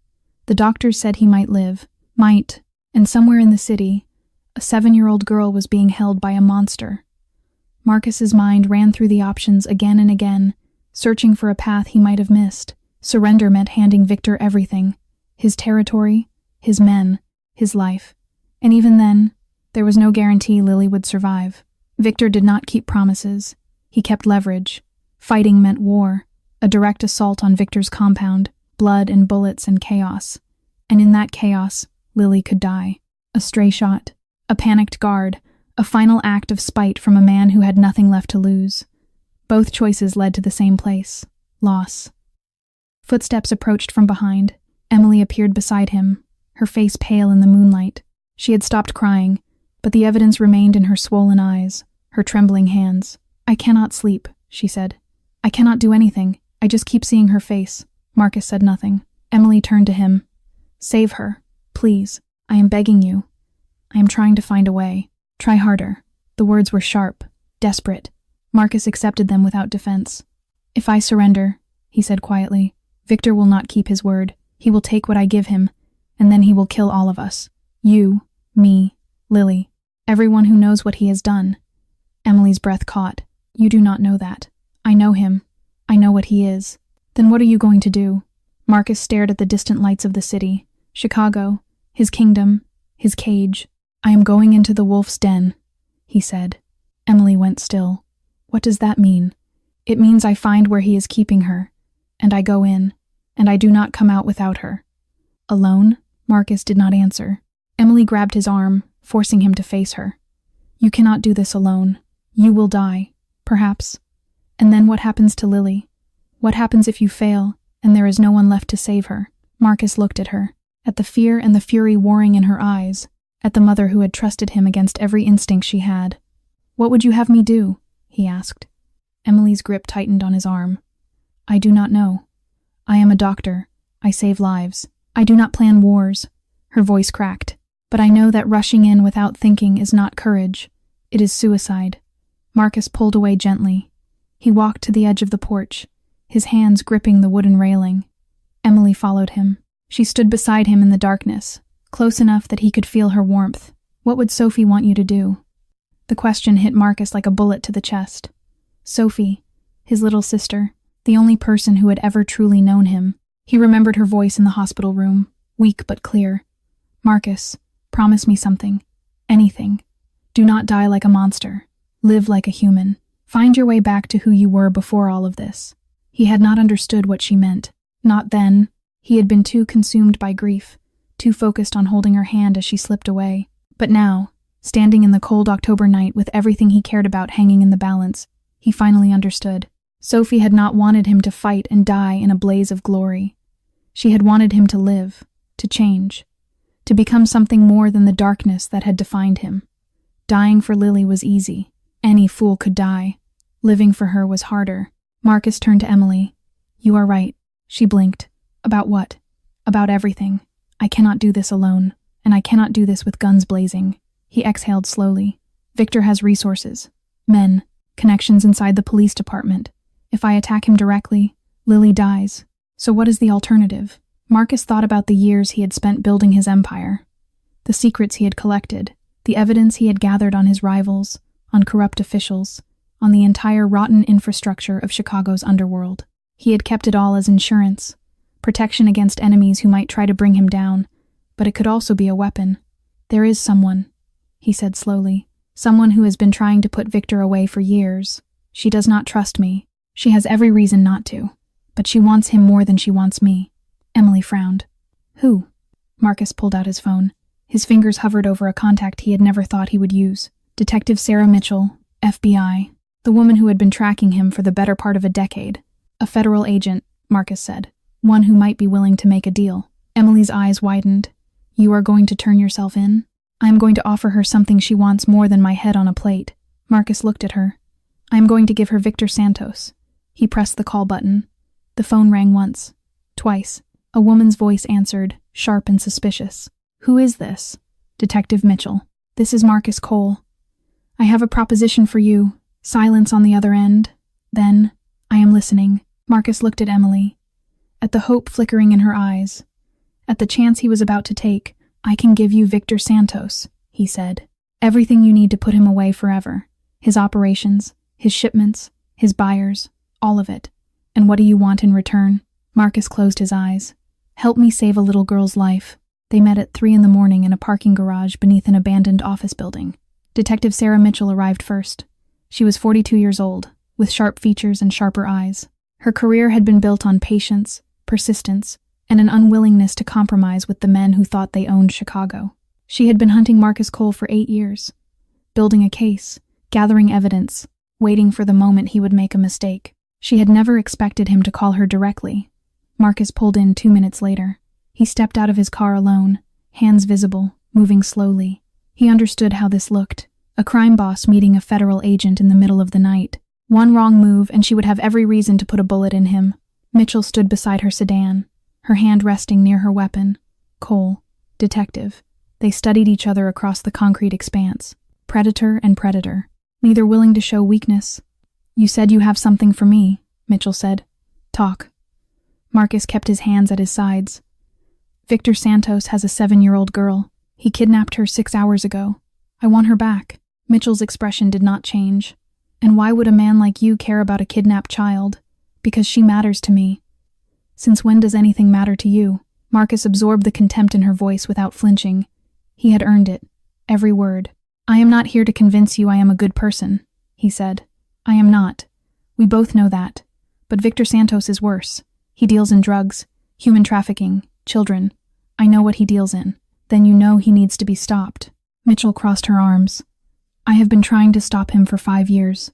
The doctors said he might live, and somewhere in the city, a 7-year-old girl was being held by a monster. Marcus's mind ran through the options again and again, searching for a path he might have missed. Surrender meant handing Victor everything: his territory, his men, his life. And even then, there was no guarantee Lily would survive. Victor did not keep promises. He kept leverage. Fighting meant war, a direct assault on Victor's compound, blood and bullets and chaos. And in that chaos, Lily could die. A stray shot, a panicked guard, a final act of spite from a man who had nothing left to lose. Both choices led to the same place: loss. Footsteps approached from behind. Emily appeared beside him, her face pale in the moonlight. She had stopped crying, but the evidence remained in her swollen eyes, her trembling hands. "I cannot sleep," she said. "I cannot do anything. I just keep seeing her face." Marcus said nothing. Emily turned to him. "Save her, please. I am begging you. I am trying to find a way. Try harder." The words were sharp, desperate. Marcus accepted them without defense. "If I surrender," he said quietly, "Victor will not keep his word. He will take what I give him, and then he will kill all of us. You, me, Lily, everyone who knows what he has done." Emily's breath caught. "You do not know that. I know him. I know what he is." "Then what are you going to do?" Marcus stared at the distant lights of the city. Chicago, his kingdom, his cage. "I am going into the wolf's den," he said. Emily went still. "What does that mean?" "It means I find where he is keeping her, and I go in, and I do not come out without her." "Alone?" Marcus did not answer. Emily grabbed his arm, forcing him to face her. "You cannot do this alone. You will die, perhaps. And then what happens to Lily? What happens if you fail, and there is no one left to save her?" Marcus looked at her, at the fear and the fury warring in her eyes, at the mother who had trusted him against every instinct she had. "What would you have me do?" he asked. Emily's grip tightened on his arm. "I do not know. I am a doctor. I save lives. I do not plan wars." Her voice cracked. "But I know that rushing in without thinking is not courage. It is suicide." Marcus pulled away gently. He walked to the edge of the porch, his hands gripping the wooden railing. Emily followed him. She stood beside him in the darkness, close enough that he could feel her warmth. "What would Sophie want you to do?" The question hit Marcus like a bullet to the chest. Sophie, his little sister, the only person who had ever truly known him. He remembered her voice in the hospital room, weak but clear. "Marcus, promise me something. Anything. Do not die like a monster. Live like a human. Find your way back to who you were before all of this." He had not understood what she meant. Not then. He had been too consumed by grief, too focused on holding her hand as she slipped away. But now, standing in the cold October night with everything he cared about hanging in the balance, he finally understood. Sophie had not wanted him to fight and die in a blaze of glory. She had wanted him to live, to change, to become something more than the darkness that had defined him. Dying for Lily was easy. Any fool could die. Living for her was harder. Marcus turned to Emily. "You are right." She blinked. "About what?" "About everything. I cannot do this alone, and I cannot do this with guns blazing." He exhaled slowly. "Victor has resources, men, connections inside the police department. If I attack him directly, Lily dies. So what is the alternative?" Marcus thought about the years he had spent building his empire, the secrets he had collected, the evidence he had gathered on his rivals, on corrupt officials, on the entire rotten infrastructure of Chicago's underworld. He had kept it all as insurance, protection against enemies who might try to bring him down, but it could also be a weapon. "There is someone," he said slowly, "someone who has been trying to put Victor away for years. She does not trust me. She has every reason not to, but she wants him more than she wants me." Emily frowned. "Who?" Marcus pulled out his phone. His fingers hovered over a contact he had never thought he would use. Detective Sarah Mitchell, FBI, the woman who had been tracking him for the better part of a decade. "A federal agent," Marcus said. "One who might be willing to make a deal." Emily's eyes widened. "You are going to turn yourself in?" "I am going to offer her something she wants more than my head on a plate." Marcus looked at her. "I am going to give her Victor Santos." He pressed the call button. The phone rang once, twice. A woman's voice answered, sharp and suspicious. "Who is this?" "Detective Mitchell." "This is Marcus Cole. I have a proposition for you." Silence on the other end. Then, "I am listening." Marcus looked at Emily, at the hope flickering in her eyes, at the chance he was about to take. "I can give you Victor Santos," he said. "Everything you need to put him away forever. His operations, his shipments, his buyers, all of it. And what do you want in return?" Marcus closed his eyes. "Help me save a little girl's life." They met at 3 a.m. in a parking garage beneath an abandoned office building. Detective Sarah Mitchell arrived first. She was 42 years old, with sharp features and sharper eyes. Her career had been built on patience, persistence, and an unwillingness to compromise with the men who thought they owned Chicago. She had been hunting Marcus Cole for 8 years, building a case, gathering evidence, waiting for the moment he would make a mistake. She had never expected him to call her directly. Marcus pulled in 2 minutes later. He stepped out of his car alone, hands visible, moving slowly. He understood how this looked. A crime boss meeting a federal agent in the middle of the night. One wrong move and she would have every reason to put a bullet in him. Mitchell stood beside her sedan, her hand resting near her weapon. Cole, detective. They studied each other across the concrete expanse. Predator and predator, neither willing to show weakness. "You said you have something for me," Mitchell said. "Talk." Marcus kept his hands at his sides. "Victor Santos has a 7-year-old girl. He kidnapped her 6 hours ago. I want her back." Mitchell's expression did not change. "And why would a man like you care about a kidnapped child?" "Because she matters to me." "Since when does anything matter to you?" Marcus absorbed the contempt in her voice without flinching. He had earned it, every word. "I am not here to convince you I am a good person," he said. "I am not. We both know that. But Victor Santos is worse. He deals in drugs, human trafficking, children. I know what he deals in. Then you know he needs to be stopped." Mitchell crossed her arms. "I have been trying to stop him for 5 years.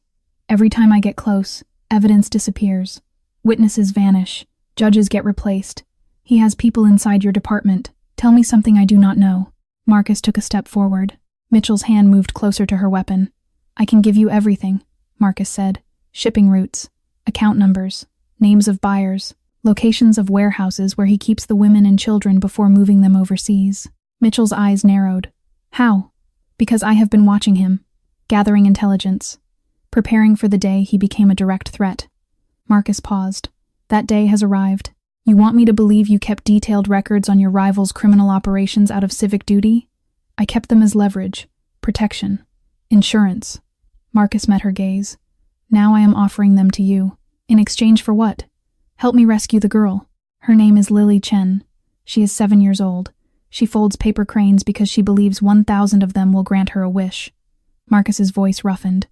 Every time I get close, evidence disappears. Witnesses vanish. Judges get replaced. He has people inside your department. Tell me something I do not know." Marcus took a step forward. Mitchell's hand moved closer to her weapon. "I can give you everything," Marcus said. "Shipping routes, account numbers, names of buyers, locations of warehouses where he keeps the women and children before moving them overseas." Mitchell's eyes narrowed. "How?" "Because I have been watching him, gathering intelligence, preparing for the day he became a direct threat." Marcus paused. "That day has arrived. You want me to believe you kept detailed records on your rival's criminal operations out of civic duty?" "I kept them as leverage, protection, insurance." Marcus met her gaze. "Now I am offering them to you. In exchange for what?" "Help me rescue the girl. Her name is Lily Chen. She is 7 years old. She folds paper cranes because she believes 1,000 of them will grant her a wish." Marcus's voice roughened.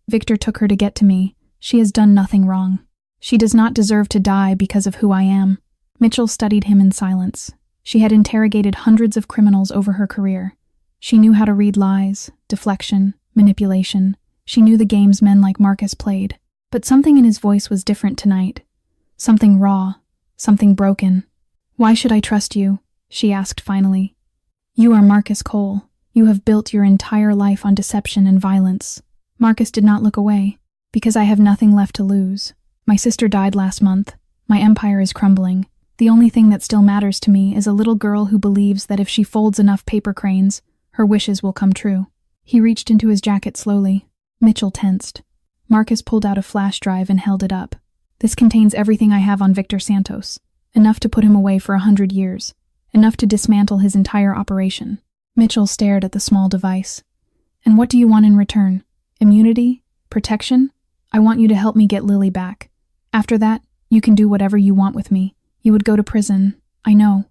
"Victor took her to get to me. She has done nothing wrong. She does not deserve to die because of who I am." Mitchell studied him in silence. She had interrogated hundreds of criminals over her career. She knew how to read lies, deflection, manipulation. She knew the games men like Marcus played. But something in his voice was different tonight. Something raw, something broken. "Why should I trust you?" she asked finally. "You are Marcus Cole. You have built your entire life on deception and violence." Marcus did not look away. "Because I have nothing left to lose. My sister died last month. My empire is crumbling. The only thing that still matters to me is a little girl who believes that if she folds enough paper cranes, her wishes will come true." He reached into his jacket slowly. Mitchell tensed. Marcus pulled out a flash drive and held it up. "This contains everything I have on Victor Santos. Enough to put him away for 100 years. Enough to dismantle his entire operation." Mitchell stared at the small device. "And what do you want in return? Immunity? Protection? I want you to help me get Lily back. After that, you can do whatever you want with me. You would go to prison. I know.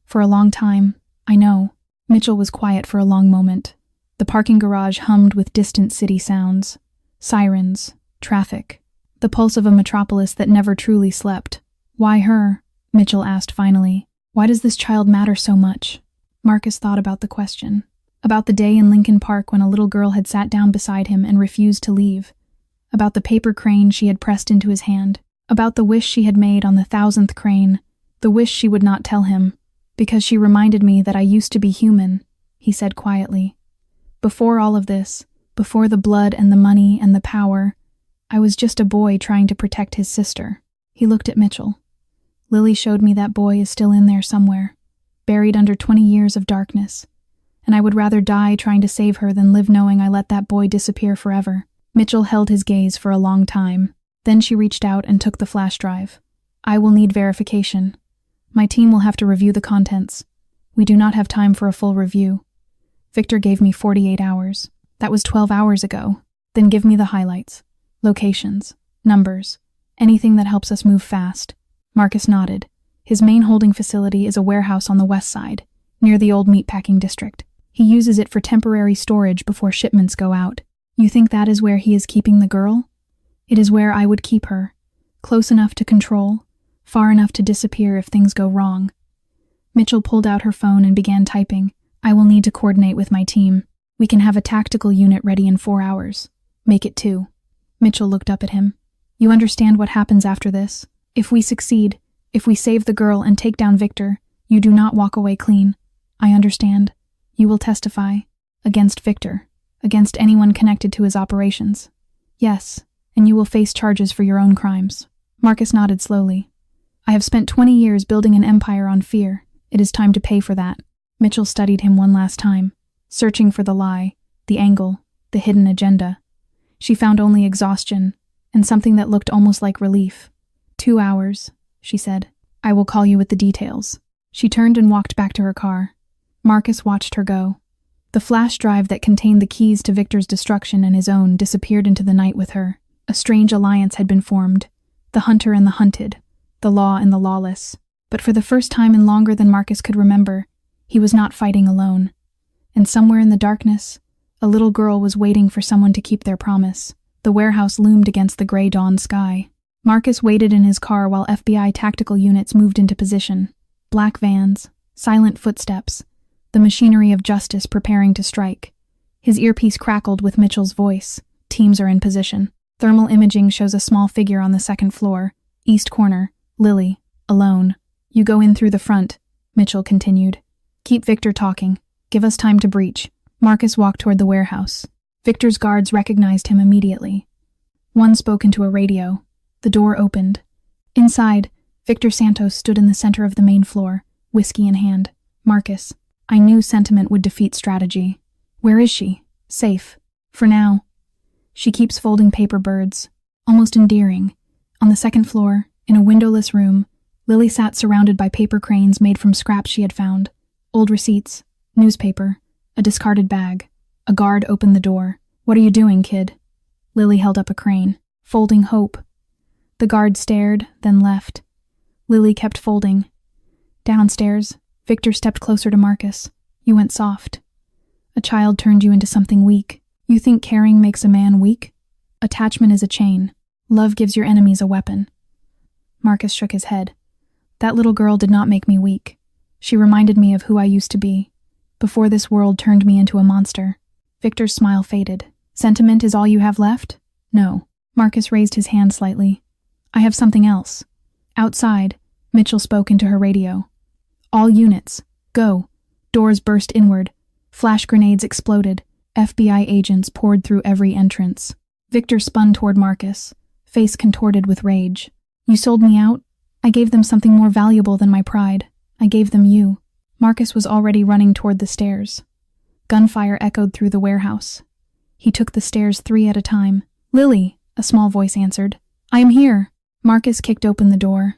For a long time. I know." Mitchell was quiet for a long moment. The parking garage hummed with distant city sounds. Sirens. Traffic. The pulse of a metropolis that never truly slept. "Why her?" Mitchell asked finally. "Why does this child matter so much?" Marcus thought about the question. About the day in Lincoln Park when a little girl had sat down beside him and refused to leave. About the paper crane she had pressed into his hand. About the wish she had made on the 1,000th crane. The wish she would not tell him. "Because she reminded me that I used to be human," he said quietly. "Before all of this, Before the blood and the money and the power, I was just a boy trying to protect his sister. He looked at Mitchell. Lily showed me that boy is still in there somewhere, buried under 20 years of darkness, and I would rather die trying to save her than live knowing I let that boy disappear forever. Mitchell held his gaze for a long time. Then she reached out and took the flash drive. I will need verification. My team will have to review the contents. We do not have time for a full review. Victor gave me 48 hours. That was 12 hours ago. Then give me the highlights. Locations. Numbers. Anything that helps us move fast. Marcus nodded. His main holding facility is a warehouse on the west side, near the old meatpacking district. He uses it for temporary storage before shipments go out. You think that is where he is keeping the girl? It is where I would keep her. Close enough to control, far enough to disappear if things go wrong. Mitchell pulled out her phone and began typing. I will need to coordinate with my team. We can have a tactical unit ready in 4 hours. Make it 2. Mitchell looked up at him. You understand what happens after this? If we succeed, if we save the girl and take down Victor, you do not walk away clean. I understand. You will testify. Against Victor. Against anyone connected to his operations. Yes, and you will face charges for your own crimes. Marcus nodded slowly. I have spent 20 years building an empire on fear. It is time to pay for that. Mitchell studied him one last time, searching for the lie, the angle, the hidden agenda. She found only exhaustion, and something that looked almost like relief. 2 hours, she said. I will call you with the details. She turned and walked back to her car. Marcus watched her go. The flash drive that contained the keys to Victor's destruction and his own disappeared into the night with her. A strange alliance had been formed. The hunter and the hunted. The law and the lawless. But for the first time in longer than Marcus could remember, he was not fighting alone. And somewhere in the darkness, a little girl was waiting for someone to keep their promise. The warehouse loomed against the gray dawn sky. Marcus waited in his car while FBI tactical units moved into position. Black vans, silent footsteps, the machinery of justice preparing to strike. His earpiece crackled with Mitchell's voice. Teams are in position. Thermal imaging shows a small figure on the second floor. East corner. Lily. Alone. You go in through the front, Mitchell continued. Keep Victor talking. Give us time to breach. Marcus walked toward the warehouse. Victor's guards recognized him immediately. One spoke into a radio. The door opened. Inside, Victor Santos stood in the center of the main floor, whiskey in hand. Marcus, I knew sentiment would defeat strategy. Where is she? Safe. For now. She keeps folding paper birds. Almost endearing. On the second floor, in a windowless room, Lily sat surrounded by paper cranes made from scraps she had found. Old receipts, newspaper, a discarded bag. A guard opened the door. What are you doing, kid? Lily held up a crane. Folding hope. The guard stared, then left. Lily kept folding. Downstairs, Victor stepped closer to Marcus. You went soft. A child turned you into something weak. You think caring makes a man weak? Attachment is a chain. Love gives your enemies a weapon. Marcus shook his head. That little girl did not make me weak. She reminded me of who I used to be, before this world turned me into a monster. Victor's smile faded. Sentiment is all you have left? No. Marcus raised his hand slightly. I have something else. Outside, Mitchell spoke into her radio. All units, go. Doors burst inward. Flash grenades exploded. FBI agents poured through every entrance. Victor spun toward Marcus, face contorted with rage. You sold me out? I gave them something more valuable than my pride. I gave them you. Marcus was already running toward the stairs. Gunfire echoed through the warehouse. He took the stairs 3 at a time. Lily, a small voice answered. I am here. Marcus kicked open the door.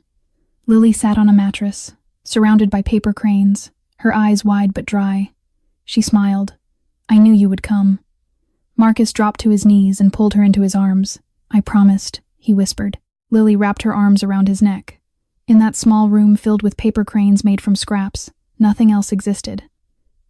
Lily sat on a mattress, surrounded by paper cranes, her eyes wide but dry. She smiled. I knew you would come. Marcus dropped to his knees and pulled her into his arms. I promised, he whispered. Lily wrapped her arms around his neck. In that small room filled with paper cranes made from scraps, nothing else existed.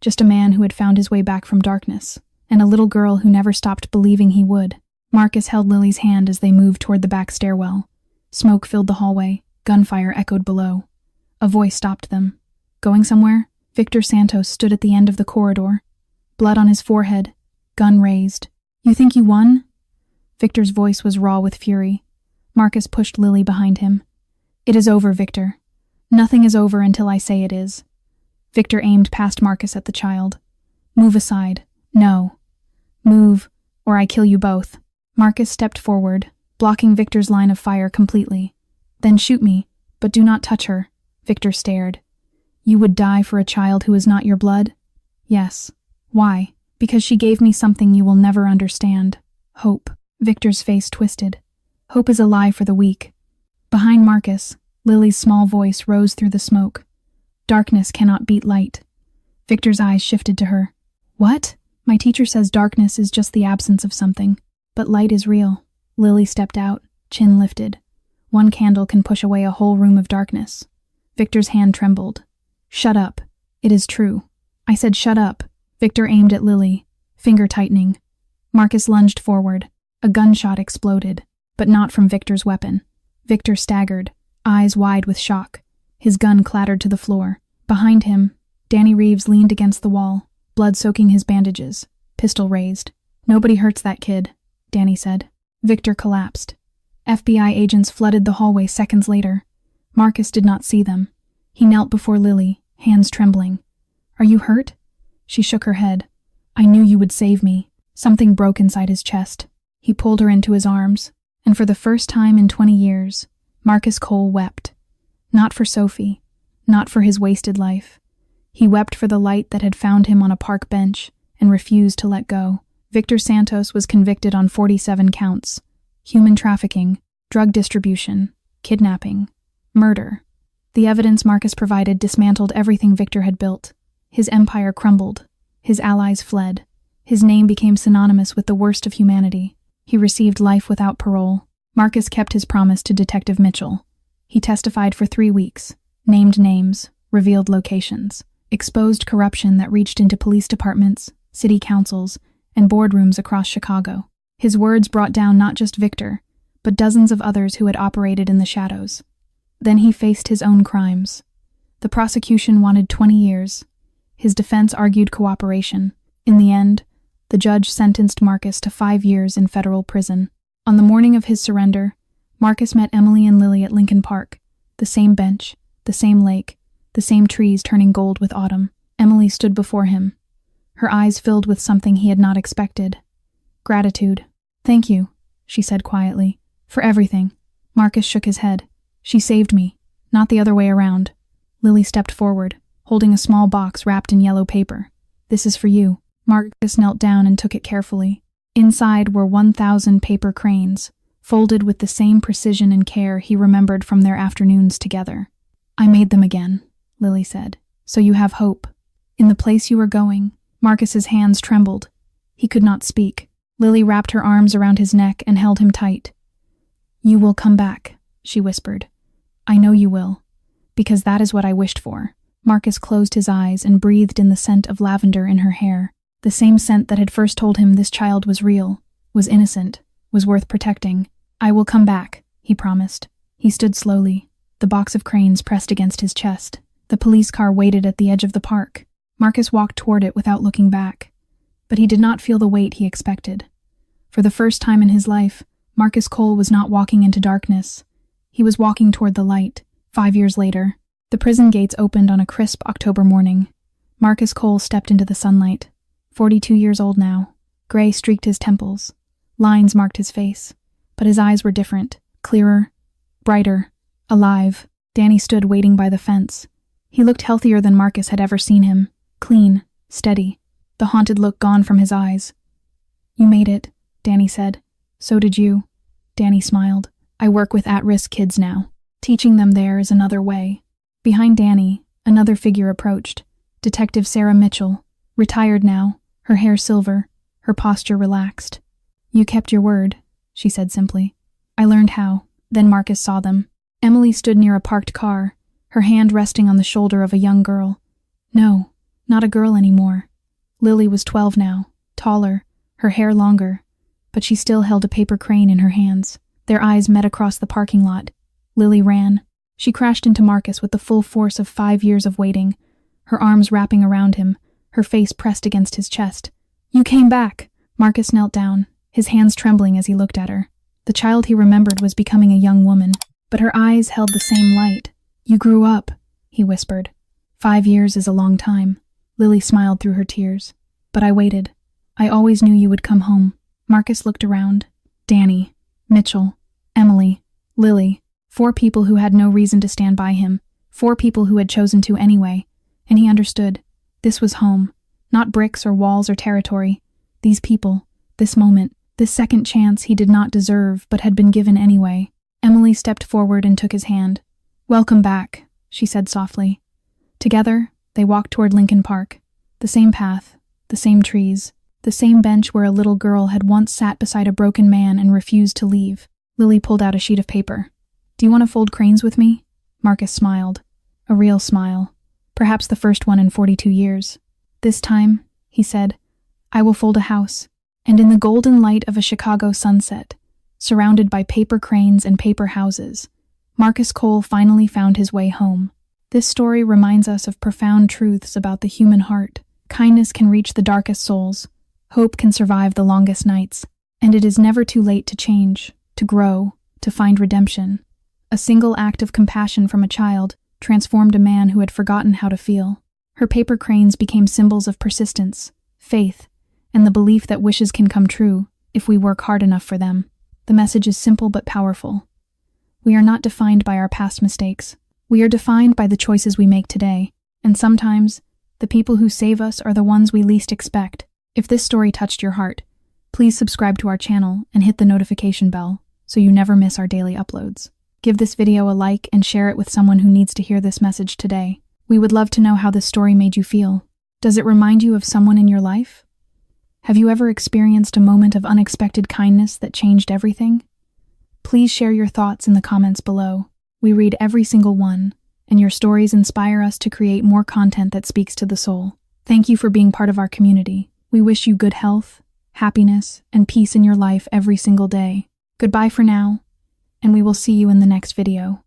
Just a man who had found his way back from darkness, and a little girl who never stopped believing he would. Marcus held Lily's hand as they moved toward the back stairwell. Smoke filled the hallway. Gunfire echoed below. A voice stopped them. Going somewhere? Victor Santos stood at the end of the corridor. Blood on his forehead. Gun raised. You think you won? Victor's voice was raw with fury. Marcus pushed Lily behind him. It is over, Victor. Nothing is over until I say it is. Victor aimed past Marcus at the child. Move aside. No. Move, or I kill you both." Marcus stepped forward, blocking Victor's line of fire completely. "Then shoot me, but do not touch her." Victor stared. "You would die for a child who is not your blood?" "Yes." "Why?" "Because she gave me something you will never understand. Hope." Victor's face twisted. "Hope is a lie for the weak." Behind Marcus, Lily's small voice rose through the smoke. "Darkness cannot beat light." Victor's eyes shifted to her. "What?" "My teacher says darkness is just the absence of something, but light is real." Lily stepped out, chin lifted. "One candle can push away a whole room of darkness." Victor's hand trembled. "Shut up. It is true." "I said shut up." Victor aimed at Lily, finger tightening. Marcus lunged forward. A gunshot exploded, but not from Victor's weapon. Victor staggered, eyes wide with shock. His gun clattered to the floor. Behind him, Danny Reeves leaned against the wall, blood soaking his bandages, pistol raised. "Nobody hurts that kid," Danny said. Victor collapsed. FBI agents flooded the hallway seconds later. Marcus did not see them. He knelt before Lily, hands trembling. "Are you hurt?" She shook her head. "I knew you would save me." Something broke inside his chest. He pulled her into his arms, and for the first time in 20 years, Marcus Cole wept. Not for Sophie, not for his wasted life. He wept for the light that had found him on a park bench and refused to let go. Victor Santos was convicted on 47 counts: human trafficking, drug distribution, kidnapping, murder. The evidence Marcus provided dismantled everything Victor had built. His empire crumbled. His allies fled. His name became synonymous with the worst of humanity. He received life without parole. Marcus kept his promise to Detective Mitchell. He testified for 3 weeks, named names, revealed locations, exposed corruption that reached into police departments, city councils, and boardrooms across Chicago. His words brought down not just Victor, but dozens of others who had operated in the shadows. Then he faced his own crimes. The prosecution wanted 20 years. His defense argued cooperation. In the end, the judge sentenced Marcus to 5 years in federal prison. On the morning of his surrender, Marcus met Emily and Lily at Lincoln Park. The same bench, the same lake, the same trees turning gold with autumn. Emily stood before him, her eyes filled with something he had not expected. Gratitude. "Thank you," she said quietly, "for everything." Marcus shook his head. "She saved me, not the other way around." Lily stepped forward, holding a small box wrapped in yellow paper. "This is for you." Marcus knelt down and took it carefully. Inside were 1,000 paper cranes, folded with the same precision and care he remembered from their afternoons together. "I made them again," Lily said, "so you have hope. In the place you are going." Marcus's hands trembled. He could not speak. Lily wrapped her arms around his neck and held him tight. "You will come back," she whispered. "I know you will, because that is what I wished for." Marcus closed his eyes and breathed in the scent of lavender in her hair, the same scent that had first told him this child was real, was innocent, was worth protecting. "I will come back," he promised. He stood slowly, the box of cranes pressed against his chest. The police car waited at the edge of the park. Marcus walked toward it without looking back, but he did not feel the weight he expected. For the first time in his life, Marcus Cole was not walking into darkness. He was walking toward the light. 5 years later, the prison gates opened on a crisp October morning. Marcus Cole stepped into the sunlight. 42 years old now. Gray streaked his temples. Lines marked his face, but his eyes were different, clearer, brighter, alive. Danny stood waiting by the fence. He looked healthier than Marcus had ever seen him. Clean, steady, the haunted look gone from his eyes. "You made it," Danny said. "So did you." Danny smiled. "I work with at-risk kids now. Teaching them there is another way." Behind Danny, another figure approached. Detective Sarah Mitchell, retired now, her hair silver, her posture relaxed. "You kept your word," she said simply. "I learned how." Then Marcus saw them. Emily stood near a parked car, her hand resting on the shoulder of a young girl. No, not a girl anymore. Lily was 12 now, taller, her hair longer, but she still held a paper crane in her hands. Their eyes met across the parking lot. Lily ran. She crashed into Marcus with the full force of 5 years of waiting, her arms wrapping around him, her face pressed against his chest. "You came back!" Marcus knelt down, his hands trembling as he looked at her. The child he remembered was becoming a young woman, but her eyes held the same light. "You grew up," he whispered. 5 years is a long time. Lily smiled through her tears. "But I waited. I always knew you would come home." Marcus looked around. Danny, Mitchell, Emily, Lily. 4 people who had no reason to stand by him. 4 people who had chosen to anyway. And he understood. This was home. Not bricks or walls or territory. These people, this moment, this second chance he did not deserve but had been given anyway. Emily stepped forward and took his hand. "Welcome back," she said softly. Together, they walked toward Lincoln Park. The same path, the same trees, the same bench where a little girl had once sat beside a broken man and refused to leave. Lily pulled out a sheet of paper. "Do you want to fold cranes with me?" Marcus smiled. A real smile. Perhaps the first one in 42 years. "This time," he said, "I will fold a house." And in the golden light of a Chicago sunset, surrounded by paper cranes and paper houses, Marcus Cole finally found his way home. This story reminds us of profound truths about the human heart. Kindness can reach the darkest souls. Hope can survive the longest nights. And it is never too late to change, to grow, to find redemption. A single act of compassion from a child transformed a man who had forgotten how to feel. Her paper cranes became symbols of persistence, faith, and the belief that wishes can come true if we work hard enough for them. The message is simple but powerful. We are not defined by our past mistakes. We are defined by the choices we make today, and sometimes, the people who save us are the ones we least expect. If this story touched your heart, please subscribe to our channel and hit the notification bell so you never miss our daily uploads. Give this video a like and share it with someone who needs to hear this message today. We would love to know how this story made you feel. Does it remind you of someone in your life? Have you ever experienced a moment of unexpected kindness that changed everything? Please share your thoughts in the comments below. We read every single one, and your stories inspire us to create more content that speaks to the soul. Thank you for being part of our community. We wish you good health, happiness, and peace in your life every single day. Goodbye for now, and we will see you in the next video.